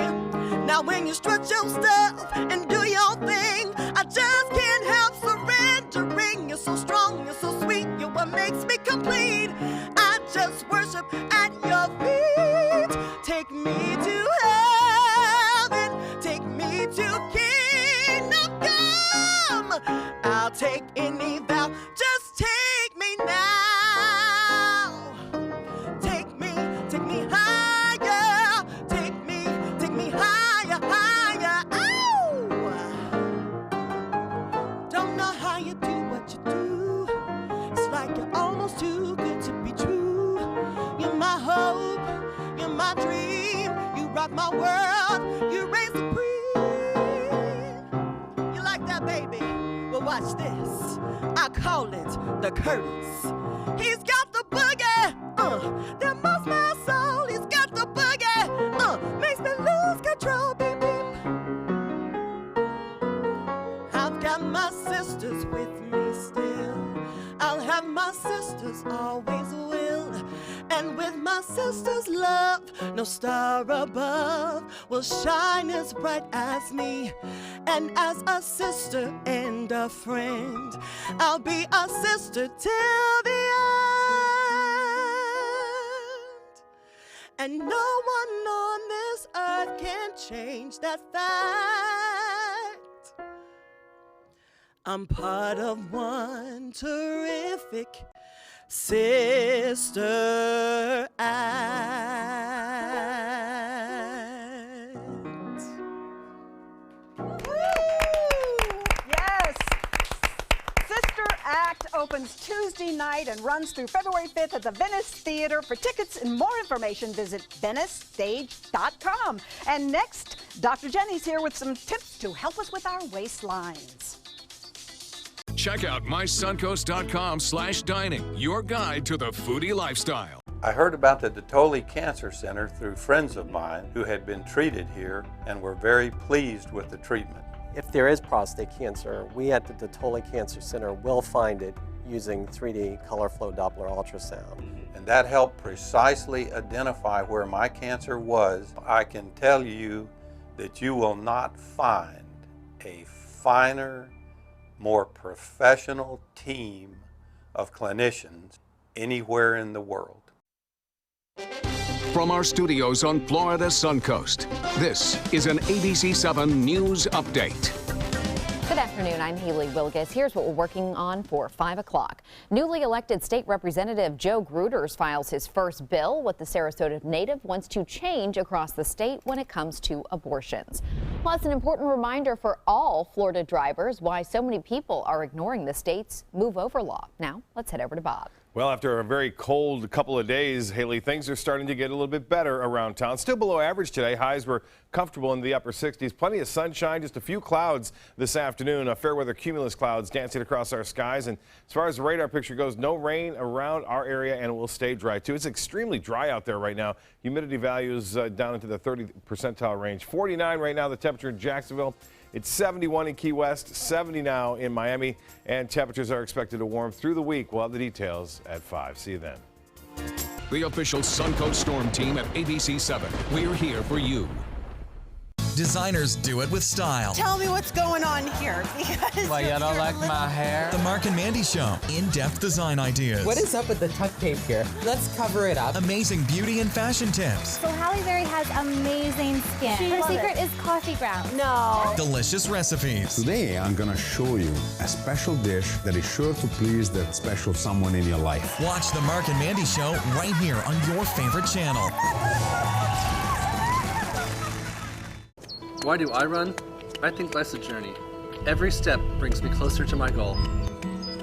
Now when you strut your stuff and do your thing, I just can't help surrendering. You're so strong, you're so sweet, you're what makes me complete. I just worship at your feet. Take me to heaven, take me to kingdom come. I'll take any vow, just take me now. Take me higher. Take me higher, higher. Ow! Don't know how you do what you do. It's like you're almost too good to be true. You're my hope, you're my dream. You rock my world, you reign supreme. You like that, baby? Well, watch this. I call it the Curtis. He's got the boogie, that moves my soul. He's got the boogie, makes me lose control, beep, beep. I've got my sisters with me still. I'll have my sisters, always will. And with my sisters' love, no star above will shine as bright as me. And as a sister and a friend, I'll be a sister till the end. And no one on this earth can change that fact. I'm part of one terrific sister act. Yes! Sister Act opens Tuesday night and runs through February 5th at the Venice Theater. For tickets and more information, visit VeniceStage.com. And next, Dr. Jenny's here with some tips to help us with our waistlines. Check out mysuncoast.com/dining, your guide to the foodie lifestyle. I heard about the Dotoli Cancer Center through friends of mine who had been treated here and were very pleased with the treatment. If there is prostate cancer, we at the Dotoli Cancer Center will find it using 3D color flow Doppler ultrasound. And that helped precisely identify where my cancer was. I can tell you that you will not find a finer, more professional team of clinicians anywhere in the world. From our studios on Florida's Suncoast, this is an ABC7 News Update. Good afternoon, I'm Haley Wilgus. Here's what we're working on for 5 o'clock. Newly elected State Representative Joe Gruters files his first bill. What the Sarasota native wants to change across the state when it comes to abortions. Plus, an important reminder for all Florida drivers why so many people are ignoring the state's move over law. Now, let's head over to Bob. Well, after a very cold couple of days, Haley, things are starting to get a little bit better around town. Still below average today. Highs were comfortable in the upper 60s. Plenty of sunshine, just a few clouds this afternoon. Fair weather cumulus clouds dancing across our skies. And as far as the radar picture goes, no rain around our area, and it will stay dry, too. It's extremely dry out there right now. Humidity values down into the 30 percentile range. 49 right now, the temperature in Jacksonville. It's 71 in Key West, 70 now in Miami, and temperatures are expected to warm through the week. We'll have the details at 5. See you then. The official Suncoast Storm team at ABC 7. We're here for you. Designers do it with style. Tell me what's going on here. Because Why, you don't like my hair? The Mark and Mandy Show. In-depth design ideas. What is up with the tuck tape here? Let's cover it up. Amazing beauty and fashion tips. So Halle Berry has amazing skin. Her secret is coffee grounds. No. Delicious recipes. Today, I'm going to show you a special dish that is sure to please that special someone in your life. Watch The Mark and Mandy Show right here on your favorite channel. Why do I run? I think life's a journey. Every step brings me closer to my goal.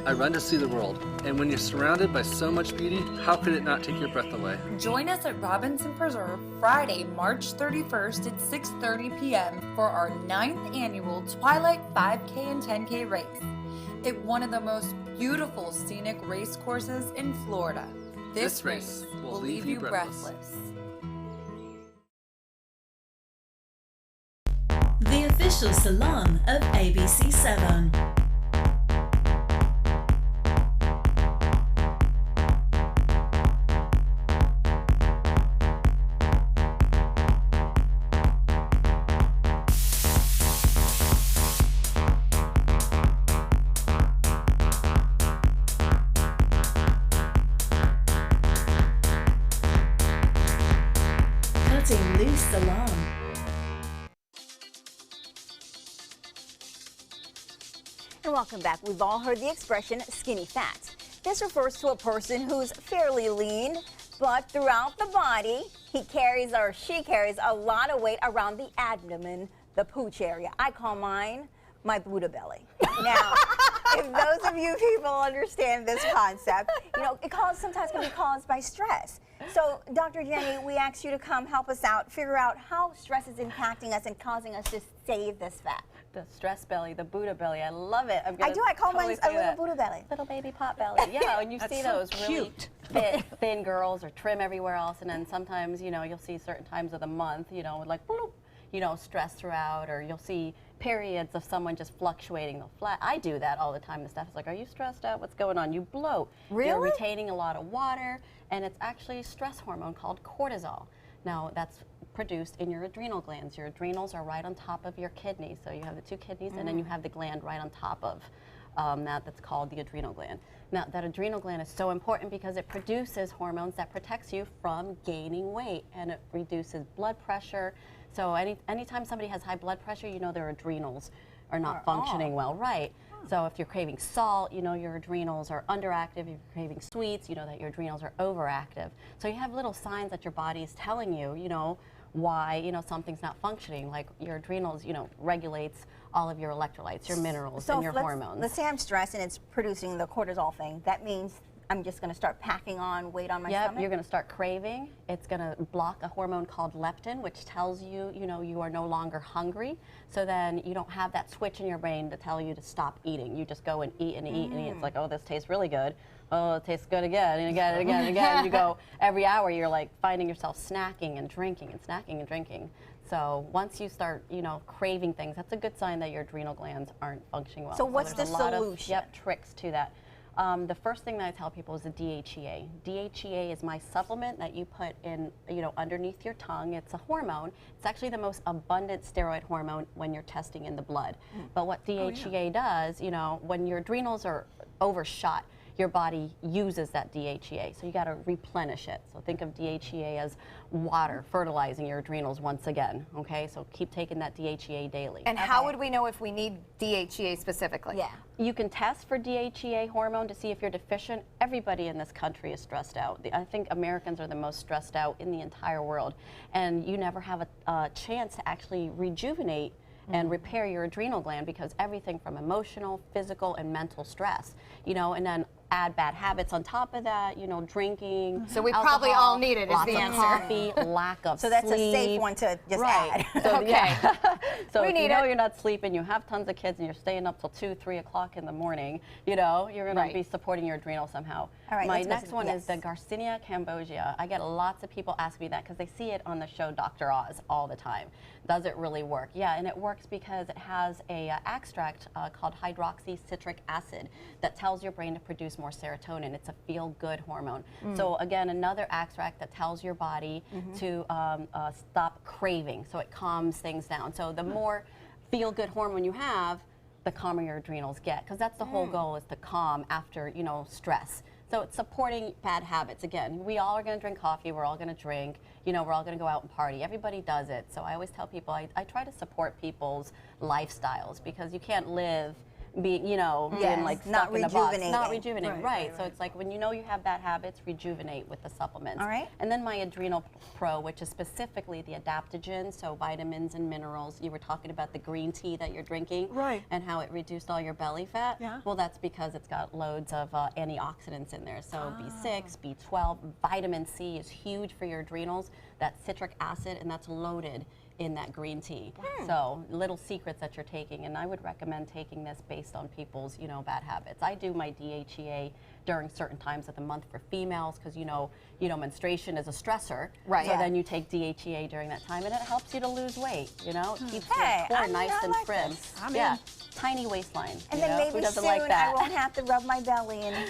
I run to see the world, and when you're surrounded by so much beauty, how could it not take your breath away? Join us at Robinson Preserve Friday, March 31st at 6:30 p.m. for our 9th annual Twilight 5K and 10K race. It's one of the most beautiful scenic race courses in Florida. This race will leave you breathless. The official salon of ABC 7. Cutting Loose Salon. And welcome back. We've all heard the expression skinny fat. This refers to a person who's fairly lean, but throughout the body, he carries or she carries a lot of weight around the abdomen, the pooch area. I call mine my Buddha belly. Now, if those of you people understand this concept, you know, sometimes can be caused by stress. So, Dr. Jenny, we asked you to come help us out, figure out how stress is impacting us and causing us to save this fat. The stress belly, the Buddha belly, I love it. I do. I call mine a little Buddha belly. Little baby pot belly. Yeah, and you see those really thin girls or trim everywhere else, and then sometimes, you know, you'll see certain times of the month, you know, like, bloop, you know, stress throughout, or you'll see periods of someone just fluctuating. I do that all the time. The staff is like, are you stressed out? What's going on? You bloat. Really? You're retaining a lot of water, and it's actually a stress hormone called cortisol. Now, that's produced in your adrenal glands. Your adrenals are right on top of your kidneys. So you have the two kidneys, and then you have the gland right on top of that's called the adrenal gland. Now, that adrenal gland is so important because it produces hormones that protects you from gaining weight, and it reduces blood pressure. So anytime somebody has high blood pressure, you know their adrenals are not functioning well, right? So if you're craving salt, you know your adrenals are underactive. If you're craving sweets, you know that your adrenals are overactive. So you have little signs that your body is telling you, you know, why, you know, something's not functioning. Like your adrenals, you know, regulates all of your electrolytes, your minerals, and your hormones. Let's say I'm stressed and it's producing the cortisol thing. That means I'm just going to start packing on weight on my stomach? Yep, you're going to start craving. It's going to block a hormone called leptin, which tells you, you know, you are no longer hungry. So then you don't have that switch in your brain to tell you to stop eating. You just go and eat and eat and eat. It's like, oh, this tastes really good. Oh, it tastes good again and again and again and again. And you go every hour, you're like finding yourself snacking and drinking and snacking and drinking. So once you start, you know, craving things, that's a good sign that your adrenal glands aren't functioning well. So what's the there's a lot solution? Of tricks to that. The first thing that I tell people is the DHEA. DHEA is my supplement that you put in, you know, underneath your tongue. It's a hormone. It's actually the most abundant steroid hormone when you're testing in the blood. But what DHEA does, you know, when your adrenals are overshot, your body uses that DHEA. So you got to replenish it. So think of DHEA as water, fertilizing your adrenals once again, okay? So keep taking that DHEA daily. And how would we know if we need DHEA specifically? Yeah. You can test for DHEA hormone to see if you're deficient. Everybody in this country is stressed out. I think Americans are the most stressed out in the entire world. And you never have a chance to actually rejuvenate and repair your adrenal gland because everything from emotional, physical, and mental stress, you know, and then add bad habits on top of that, you know, drinking. So we alcohol, probably all need it is lots the of answer. Coffee, lack of So that's sleep. a safe one to just Right. add. So, Okay. yeah. So We if need you know it. you're not sleeping, you have tons of kids, and you're staying up till 2, 3 o'clock in the morning, you know, you're going to be supporting your adrenal somehow. All right, My let's next listen. one Yes. is the Garcinia cambogia. I get lots of people ask me that because they see it on the show Dr. Oz all the time. Does it really work? Yeah, and it works because it has a extract called hydroxycitric acid that tells your brain to produce more serotonin. It's a feel-good hormone. So again, another extract that tells your body to stop craving. So it calms things down. So the more feel-good hormone you have, the calmer your adrenals get, because that's the whole goal, is to calm after, you know, stress. So it's supporting bad habits. Again, we all are going to drink coffee, we're all going to drink, you know, we're all going to go out and party. Everybody does it. So I always tell people, I try to support people's lifestyles, because you can't live being, you know, being like not stuck in a box. Not rejuvenating. rejuvenating, right. So it's like when you know you have bad habits, rejuvenate with the supplements. All right. And then my Adrenal Pro, which is specifically the adaptogens, so vitamins and minerals. You were talking about the green tea that you're drinking. Right. And how it reduced all your belly fat. Yeah. Well, that's because it's got loads of antioxidants in there. So B6, B12, vitamin C is huge for your adrenals. That citric acid, and that's loaded in that green tea. So little secrets that you're taking, and I would recommend taking this based on people's, you know, bad habits. I do my DHEA during certain times of the month for females, because you know, menstruation is a stressor. Right. So then you take DHEA during that time, and it helps you to lose weight. You know, it keeps Hey, your I core mean, nice I and like trim. this. Yeah, tiny waistline. And you then know? Who maybe doesn't soon like that? I won't have to rub my belly and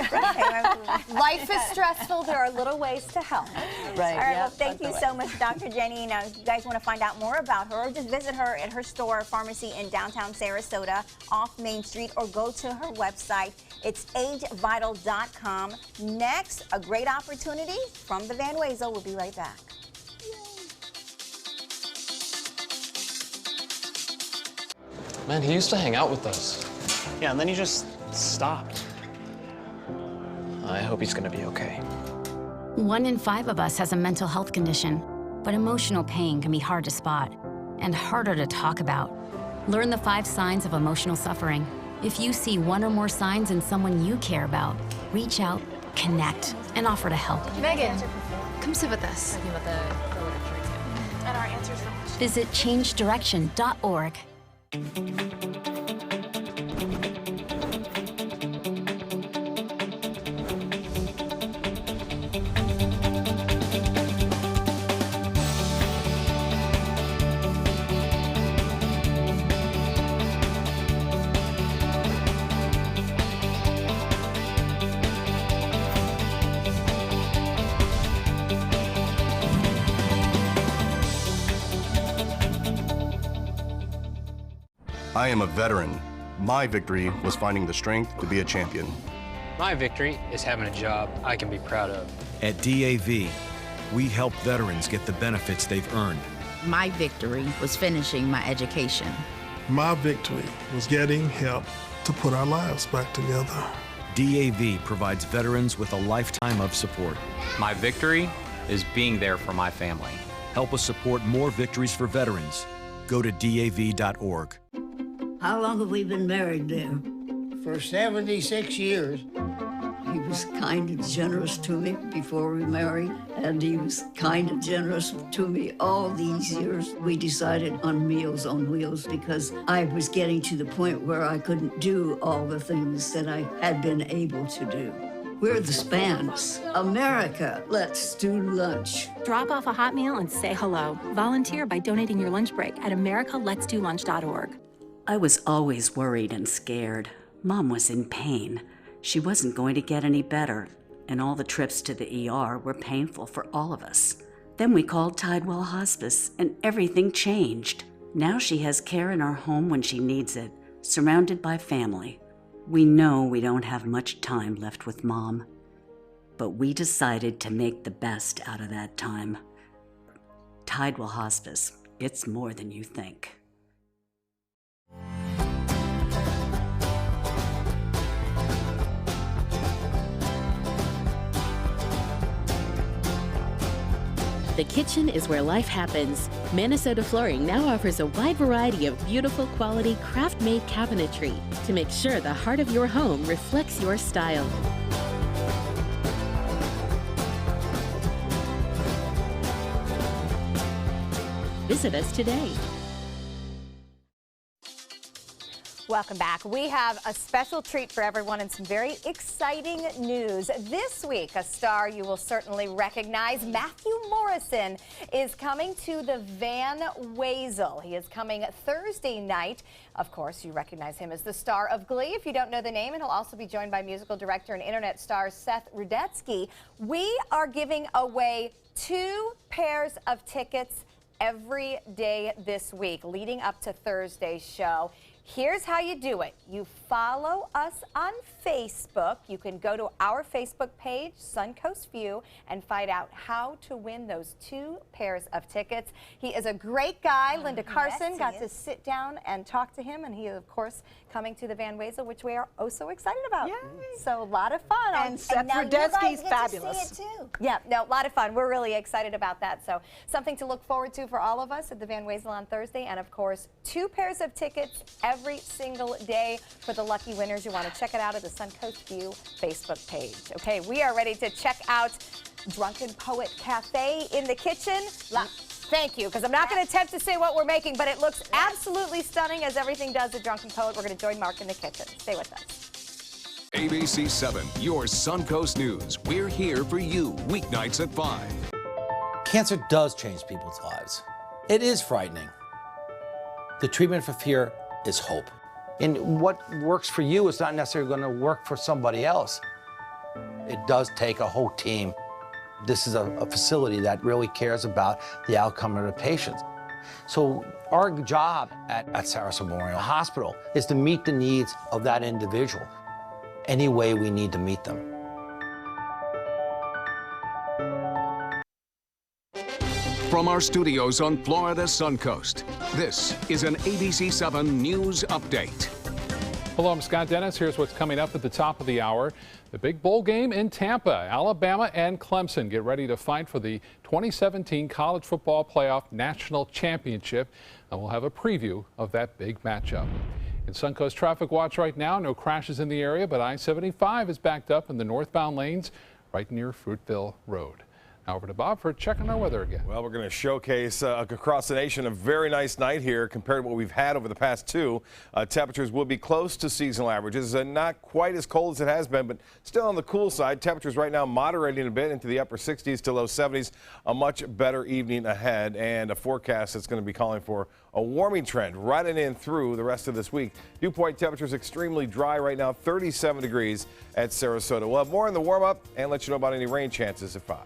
Life is stressful. There are little ways to help. Right. All right, yeah, well, thank that's you the so much, Dr. Jenny. Now, if you guys want to find out more about her, just visit her at her store, pharmacy in downtown Sarasota, off Main Street, or go to her website. It's agevital.com. Next, a great opportunity from the Van Wezel. We'll be right back. Man, he used to hang out with us. Yeah, and then he just stopped. I hope he's gonna be okay. 1 in 5 of us has a mental health condition, but emotional pain can be hard to spot and harder to talk about. Learn the 5 signs of emotional suffering. If you see one or more signs in someone you care about, reach out, connect, and offer to help. Megan, come sit with us. And our answers from Visit changedirection.org. I am a veteran. My victory was finding the strength to be a champion. My victory is having a job I can be proud of. At DAV, we help veterans get the benefits they've earned. My victory was finishing my education. My victory was getting help to put our lives back together. DAV provides veterans with a lifetime of support. My victory is being there for my family. Help us support more victories for veterans. Go to DAV.org. How long have we been married, dear? For 76 years. He was kind and generous to me before we married, and he was kind and generous to me all these years. We decided on Meals on Wheels because I was getting to the point where I couldn't do all the things that I had been able to do. We're the Spans. America, let's do lunch. Drop off a hot meal and say hello. Volunteer by donating your lunch break at americaletsdolunch.org. I was always worried and scared. Mom was in pain. She wasn't going to get any better, and all the trips to the ER were painful for all of us. Then we called Tidewell Hospice, and everything changed. Now she has care in our home when she needs it, surrounded by family. We know we don't have much time left with Mom, but we decided to make the best out of that time. Tidewell Hospice, it's more than you think. The kitchen is where life happens. Minnesota Flooring now offers a wide variety of beautiful quality craft-made cabinetry to make sure the heart of your home reflects your style. Visit us today. Welcome back. We have a special treat for everyone and some very exciting news. This week, a star you will certainly recognize, Matthew Morrison, is coming to the Van Wezel. He is coming Thursday night. Of course, you recognize him as the star of Glee, if you don't know the name, and he'll also be joined by musical director and internet star Seth Rudetsky. We are giving away 2 pairs of tickets every day this week, leading up to Thursday's show. Here's how you do it. You follow us on Facebook. You can go to our Facebook page, Suncoast View, and find out how to win those 2 pairs of tickets. He is a great guy. Linda Carson got to sit down and talk to him, and he is, of course, coming to the Van Wezel, which we are oh so excited about. Yay. So a lot of fun. And Seth Rudetsky's fabulous. To see it too. Yeah, no, a lot of fun. We're really excited about that. So something to look forward to for all of us at the Van Wezel on Thursday, and of course, 2 pairs of tickets every single day for the lucky winners. You want to check it out at the Suncoast View Facebook page. Okay, we are ready to check out Drunken Poet Cafe in the kitchen. Thank you, because I'm not going to attempt to say what we're making, but it looks absolutely stunning, as everything does at Drunken Poet. We're going to join Mark in the kitchen. Stay with us. ABC 7, your Suncoast News. We're here for you weeknights at 5. Cancer does change people's lives. It is frightening. The treatment for fear is hope. And what works for you is not necessarily going to work for somebody else. It does take a whole team. This is a facility that really cares about the outcome of the patients. So our job at Sarasota Memorial Hospital is to meet the needs of that individual any way we need to meet them. From our studios on Florida's Suncoast, this is an ABC 7 News Update. Hello, I'm Scott Dennis. Here's what's coming up at the top of the hour. The big bowl game in Tampa. Alabama and Clemson get ready to fight for the 2017 College Football Playoff National Championship. And we'll have a preview of that big matchup. In Suncoast Traffic Watch right now, no crashes in the area, but I-75 is backed up in the northbound lanes right near Fruitville Road. Now over to Bob for checking our weather again. Well, we're going to showcase across the nation a very nice night here compared to what we've had over the past 2. Temperatures will be close to seasonal averages. Not quite as cold as it has been, but still on the cool side. Temperatures right now moderating a bit into the upper 60s to low 70s. A much better evening ahead, and a forecast that's going to be calling for a warming trend riding in through the rest of this week. Dew point temperatures extremely dry right now, 37 degrees at Sarasota. We'll have more in the warm-up and let you know about any rain chances at 5.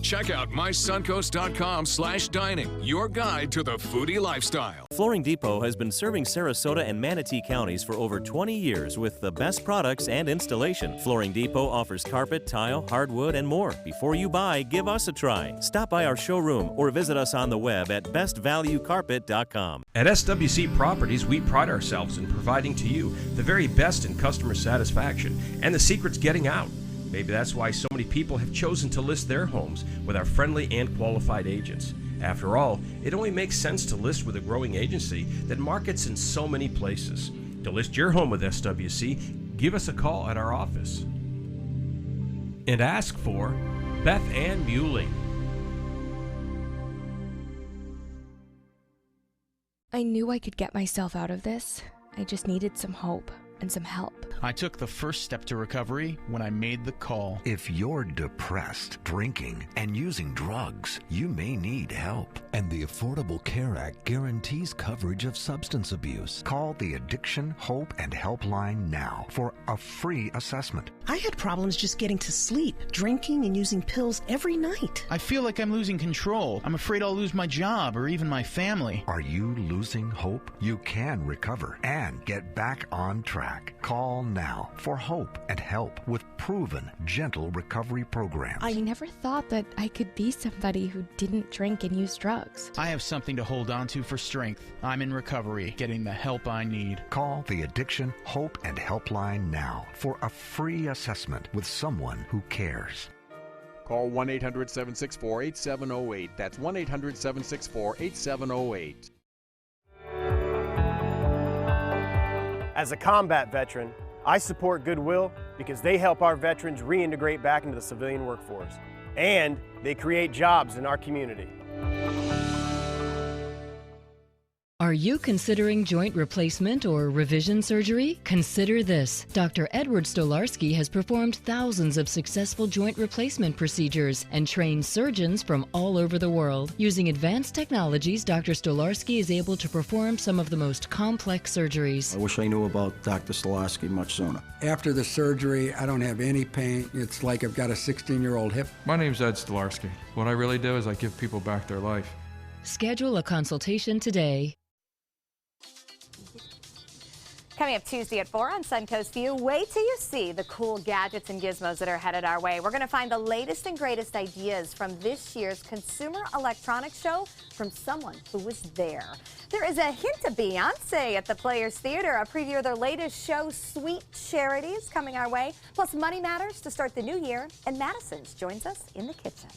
Check out mysuncoast.com/dining, your guide to the foodie lifestyle. Flooring Depot has been serving Sarasota and Manatee counties for over 20 years with the best products and installation. Flooring Depot offers carpet, tile, hardwood, and more. Before you buy, give us a try. Stop by our showroom or visit us on the web at bestvaluecarpet.com. At SWC Properties, we pride ourselves in providing to you the very best in customer satisfaction, and the secret's getting out. Maybe that's why so many people have chosen to list their homes with our friendly and qualified agents. After all, it only makes sense to list with a growing agency that markets in so many places. To list your home with SWC, give us a call at our office. And ask for Beth Ann Bewley. I knew I could get myself out of this. I just needed some hope and some help. I took the first step to recovery when I made the call. If you're depressed, drinking, and using drugs, you may need help. And the Affordable Care Act guarantees coverage of substance abuse. Call the Addiction, Hope, and Helpline now for a free assessment. I had problems just getting to sleep, drinking and using pills every night. I feel like I'm losing control. I'm afraid I'll lose my job or even my family. Are you losing hope? You can recover and get back on track. back. Call now for hope and help with proven, gentle recovery programs. I never thought that I could be somebody who didn't drink and use drugs. I have something to hold on to for strength. I'm in recovery, getting the help I need. Call the Addiction Hope and Helpline now for a free assessment with someone who cares. Call 1-800-764-8708. That's 1-800-764-8708. As a combat veteran, I support Goodwill because they help our veterans reintegrate back into the civilian workforce, and they create jobs in our community. Are you considering joint replacement or revision surgery? Consider this. Dr. Edward Stolarski has performed thousands of successful joint replacement procedures and trained surgeons from all over the world. Using advanced technologies, Dr. Stolarski is able to perform some of the most complex surgeries. I wish I knew about Dr. Stolarski much sooner. After the surgery, I don't have any pain. It's like I've got a 16-year-old hip. My name's Ed Stolarski. What I really do is I give people back their life. Schedule a consultation today. Coming up Tuesday at 4 on Suncoast View, wait till you see the cool gadgets and gizmos that are headed our way. We're going to find the latest and greatest ideas from this year's Consumer Electronics Show from someone who was there. There is a hint of Beyonce at the Players Theater, a preview of their latest show, Sweet Charities, coming our way. Plus, Money Matters to start the new year, and Madison's joins us in the kitchen.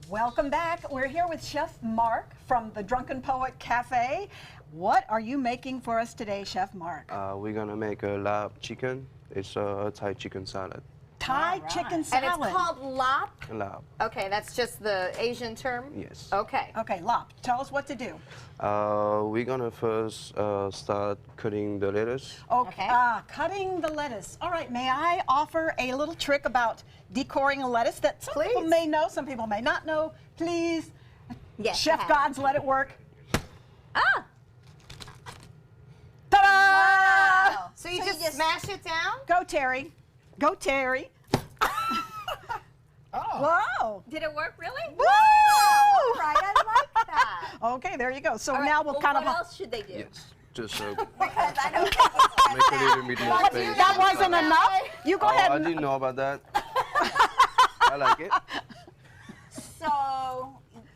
Welcome back. We're here with Chef Mark from the Drunken Poet Cafe. What are you making for us today, Chef Mark? We're gonna make a lap chicken. It's a Thai chicken salad. Thai chicken salad. And it's called lap? Lap. Okay, that's just the Asian term? Yes. Okay. Okay, lap. Tell us what to do. We're gonna first start cutting the lettuce. Okay. Cutting the lettuce. All right, may I offer a little trick about decoring a lettuce that some people may know, some people may not know? Please. Yes. Chef Gods, let it work. Ah! Ta-da! Wow. So you just smash it down? Go, Terry. Go, Terry. Wow. Did it work really? Woo! All right, I like that. Okay, there you go. So All right, now we'll kind of. What else should they do? Yes. Just Because I don't make a little bit more space. That wasn't enough? You go ahead. I didn't know about that. I like it. So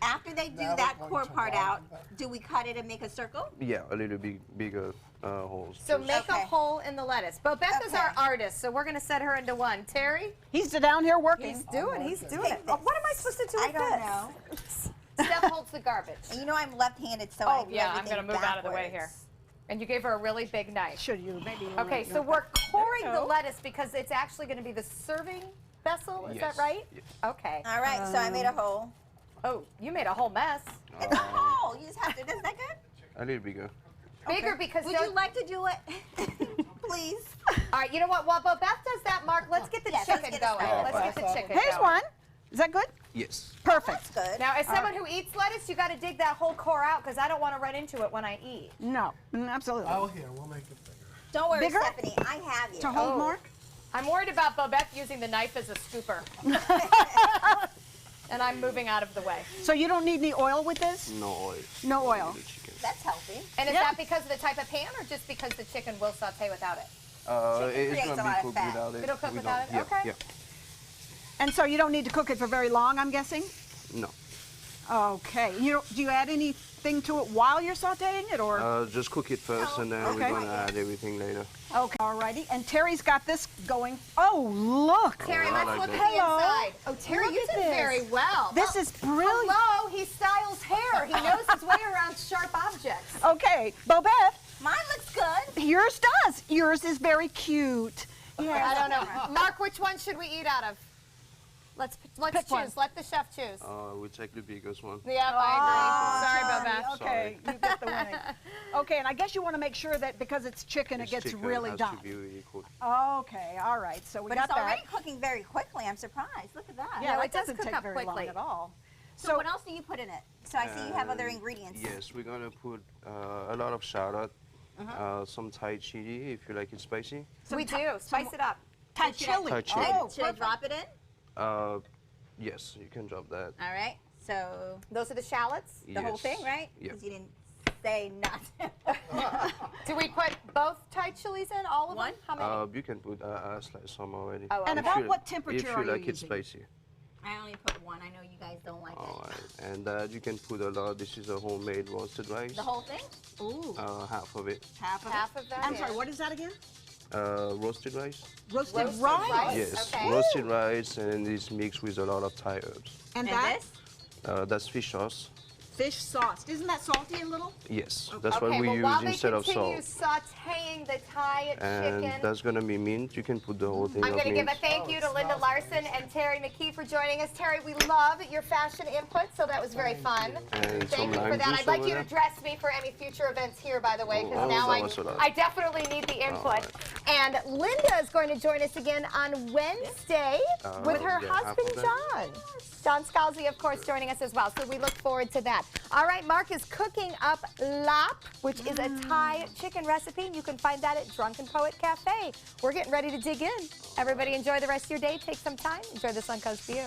after they do that core part out, do we cut it and make a circle? Yeah, a little bit bigger holes. So make a hole in the lettuce. But Beth is our artist, so we're going to set her into one. Terry? He's down here working. He's doing it. Oh, what am I supposed to do I with don't this? know. Steph holds the garbage. And you know I'm left-handed, so Oh, I do yeah, I'm everything going to move out of the way backwards. here. And you gave her a really big knife. Should you? Maybe. Okay, so we're coring the lettuce because it's actually going to be the serving vessel. Is that right? Yes. Okay. All right, so I made a hole. Oh, you made a whole mess. It's a hole. You just have to. Is that good? A little bigger. Bigger because Would you like to do it? Please. All right, you know what? While Beth does that, Mark, let's get the chicken going. Let's get the chicken Here's going. one. Is that good? Yes. Perfect. Good. Now, as someone who eats lettuce, you got to dig that whole core out because I don't want to run into it when I eat. No, absolutely. Oh, here, we'll make it bigger. Don't worry, Bigger? Stephanie. I have you. To hold Mark? I'm worried about Bobette using the knife as a scooper. And I'm moving out of the way. So you don't need any oil with this? No oil. No oil. That's healthy. And is that because of the type of pan or just because the chicken will saute without it? It's creates a gonna lot be of cooked fat. without it. It'll cook We without don't- it? Okay. Yeah. And so you don't need to cook it for very long, I'm guessing? No. Okay. Do you add anything to it while you're sauteing it, or? Just cook it first, and then we're gonna add everything later. Okay. Alrighty. And Terry's got this going. Oh, look. Terry, let's look at the Hello. inside. Oh, Terry, Look you at did this. very well. This is brilliant. Hello, he styles hair. He knows his way around sharp objects. Okay. Bobette. Mine looks good. Yours does. Yours is very cute. Yeah, I don't know. Mark, which one should we eat out of? Let's Pick choose. one. Let the chef choose. We take the biggest one. Yeah, I agree. Sorry, Bobette. Okay, you get the winning. Okay, and I guess you want to make sure that because it's chicken, it gets really done. Okay, all right. So we But got it's that. already cooking very quickly. I'm surprised. Look at that. Yeah, No, it it does doesn't cook take up very long quickly. at all. So what else do you put in it? So I see you have other ingredients. Yes, we're gonna put a lot of shallot, some Thai chili if you like it spicy. We do. Spice it up. Thai chili. Thai chili. Oh, Should I drop it in? Yes, you can drop that. All right. So Those are the shallots? the whole Yes. thing, right? Yeah. 'Cause you didn't say nothing. Do we put both Thai chilies in, all of them? How many? You can put slice some already. Oh, And okay. about what temperature If are you like you it using? spicy. I only put one. I know you guys don't like All it. right. And you can put a lot. This is a homemade roasted rice. The whole thing? Ooh. Half of it. Half of Half of that. I'm sorry, what is that again? Roasted rice. Roasted rice? Yes, Okay. roasted rice, and it's mixed with a lot of Thai herbs. And And that? this? That's fish sauce. Fish sauce. Isn't that salty a little? Yes, that's Okay, what we well, use while they instead of continue salt. sauteing the Thai And chicken, that's gonna be mint. You can put the whole thing I'm of going to give mint. a thank you to Linda Larson and Terry McKee for joining us. Terry, we love your fashion input, so that was very fun. And Thank you some for lime that. juice I'd like over you there. to dress me for any future events here, by the way, because Oh, now that was a lot. I definitely need the input. And Linda is going to join us again on Wednesday with her yeah, husband, half of John. John Scalzi, of course, joining us as well, so we look forward to that. All right, Mark is cooking up lap, which is a Thai chicken recipe, and you can find that at Drunken Poet Cafe. We're getting ready to dig in. Everybody enjoy the rest of your day. Take some time. Enjoy the Suncoast view.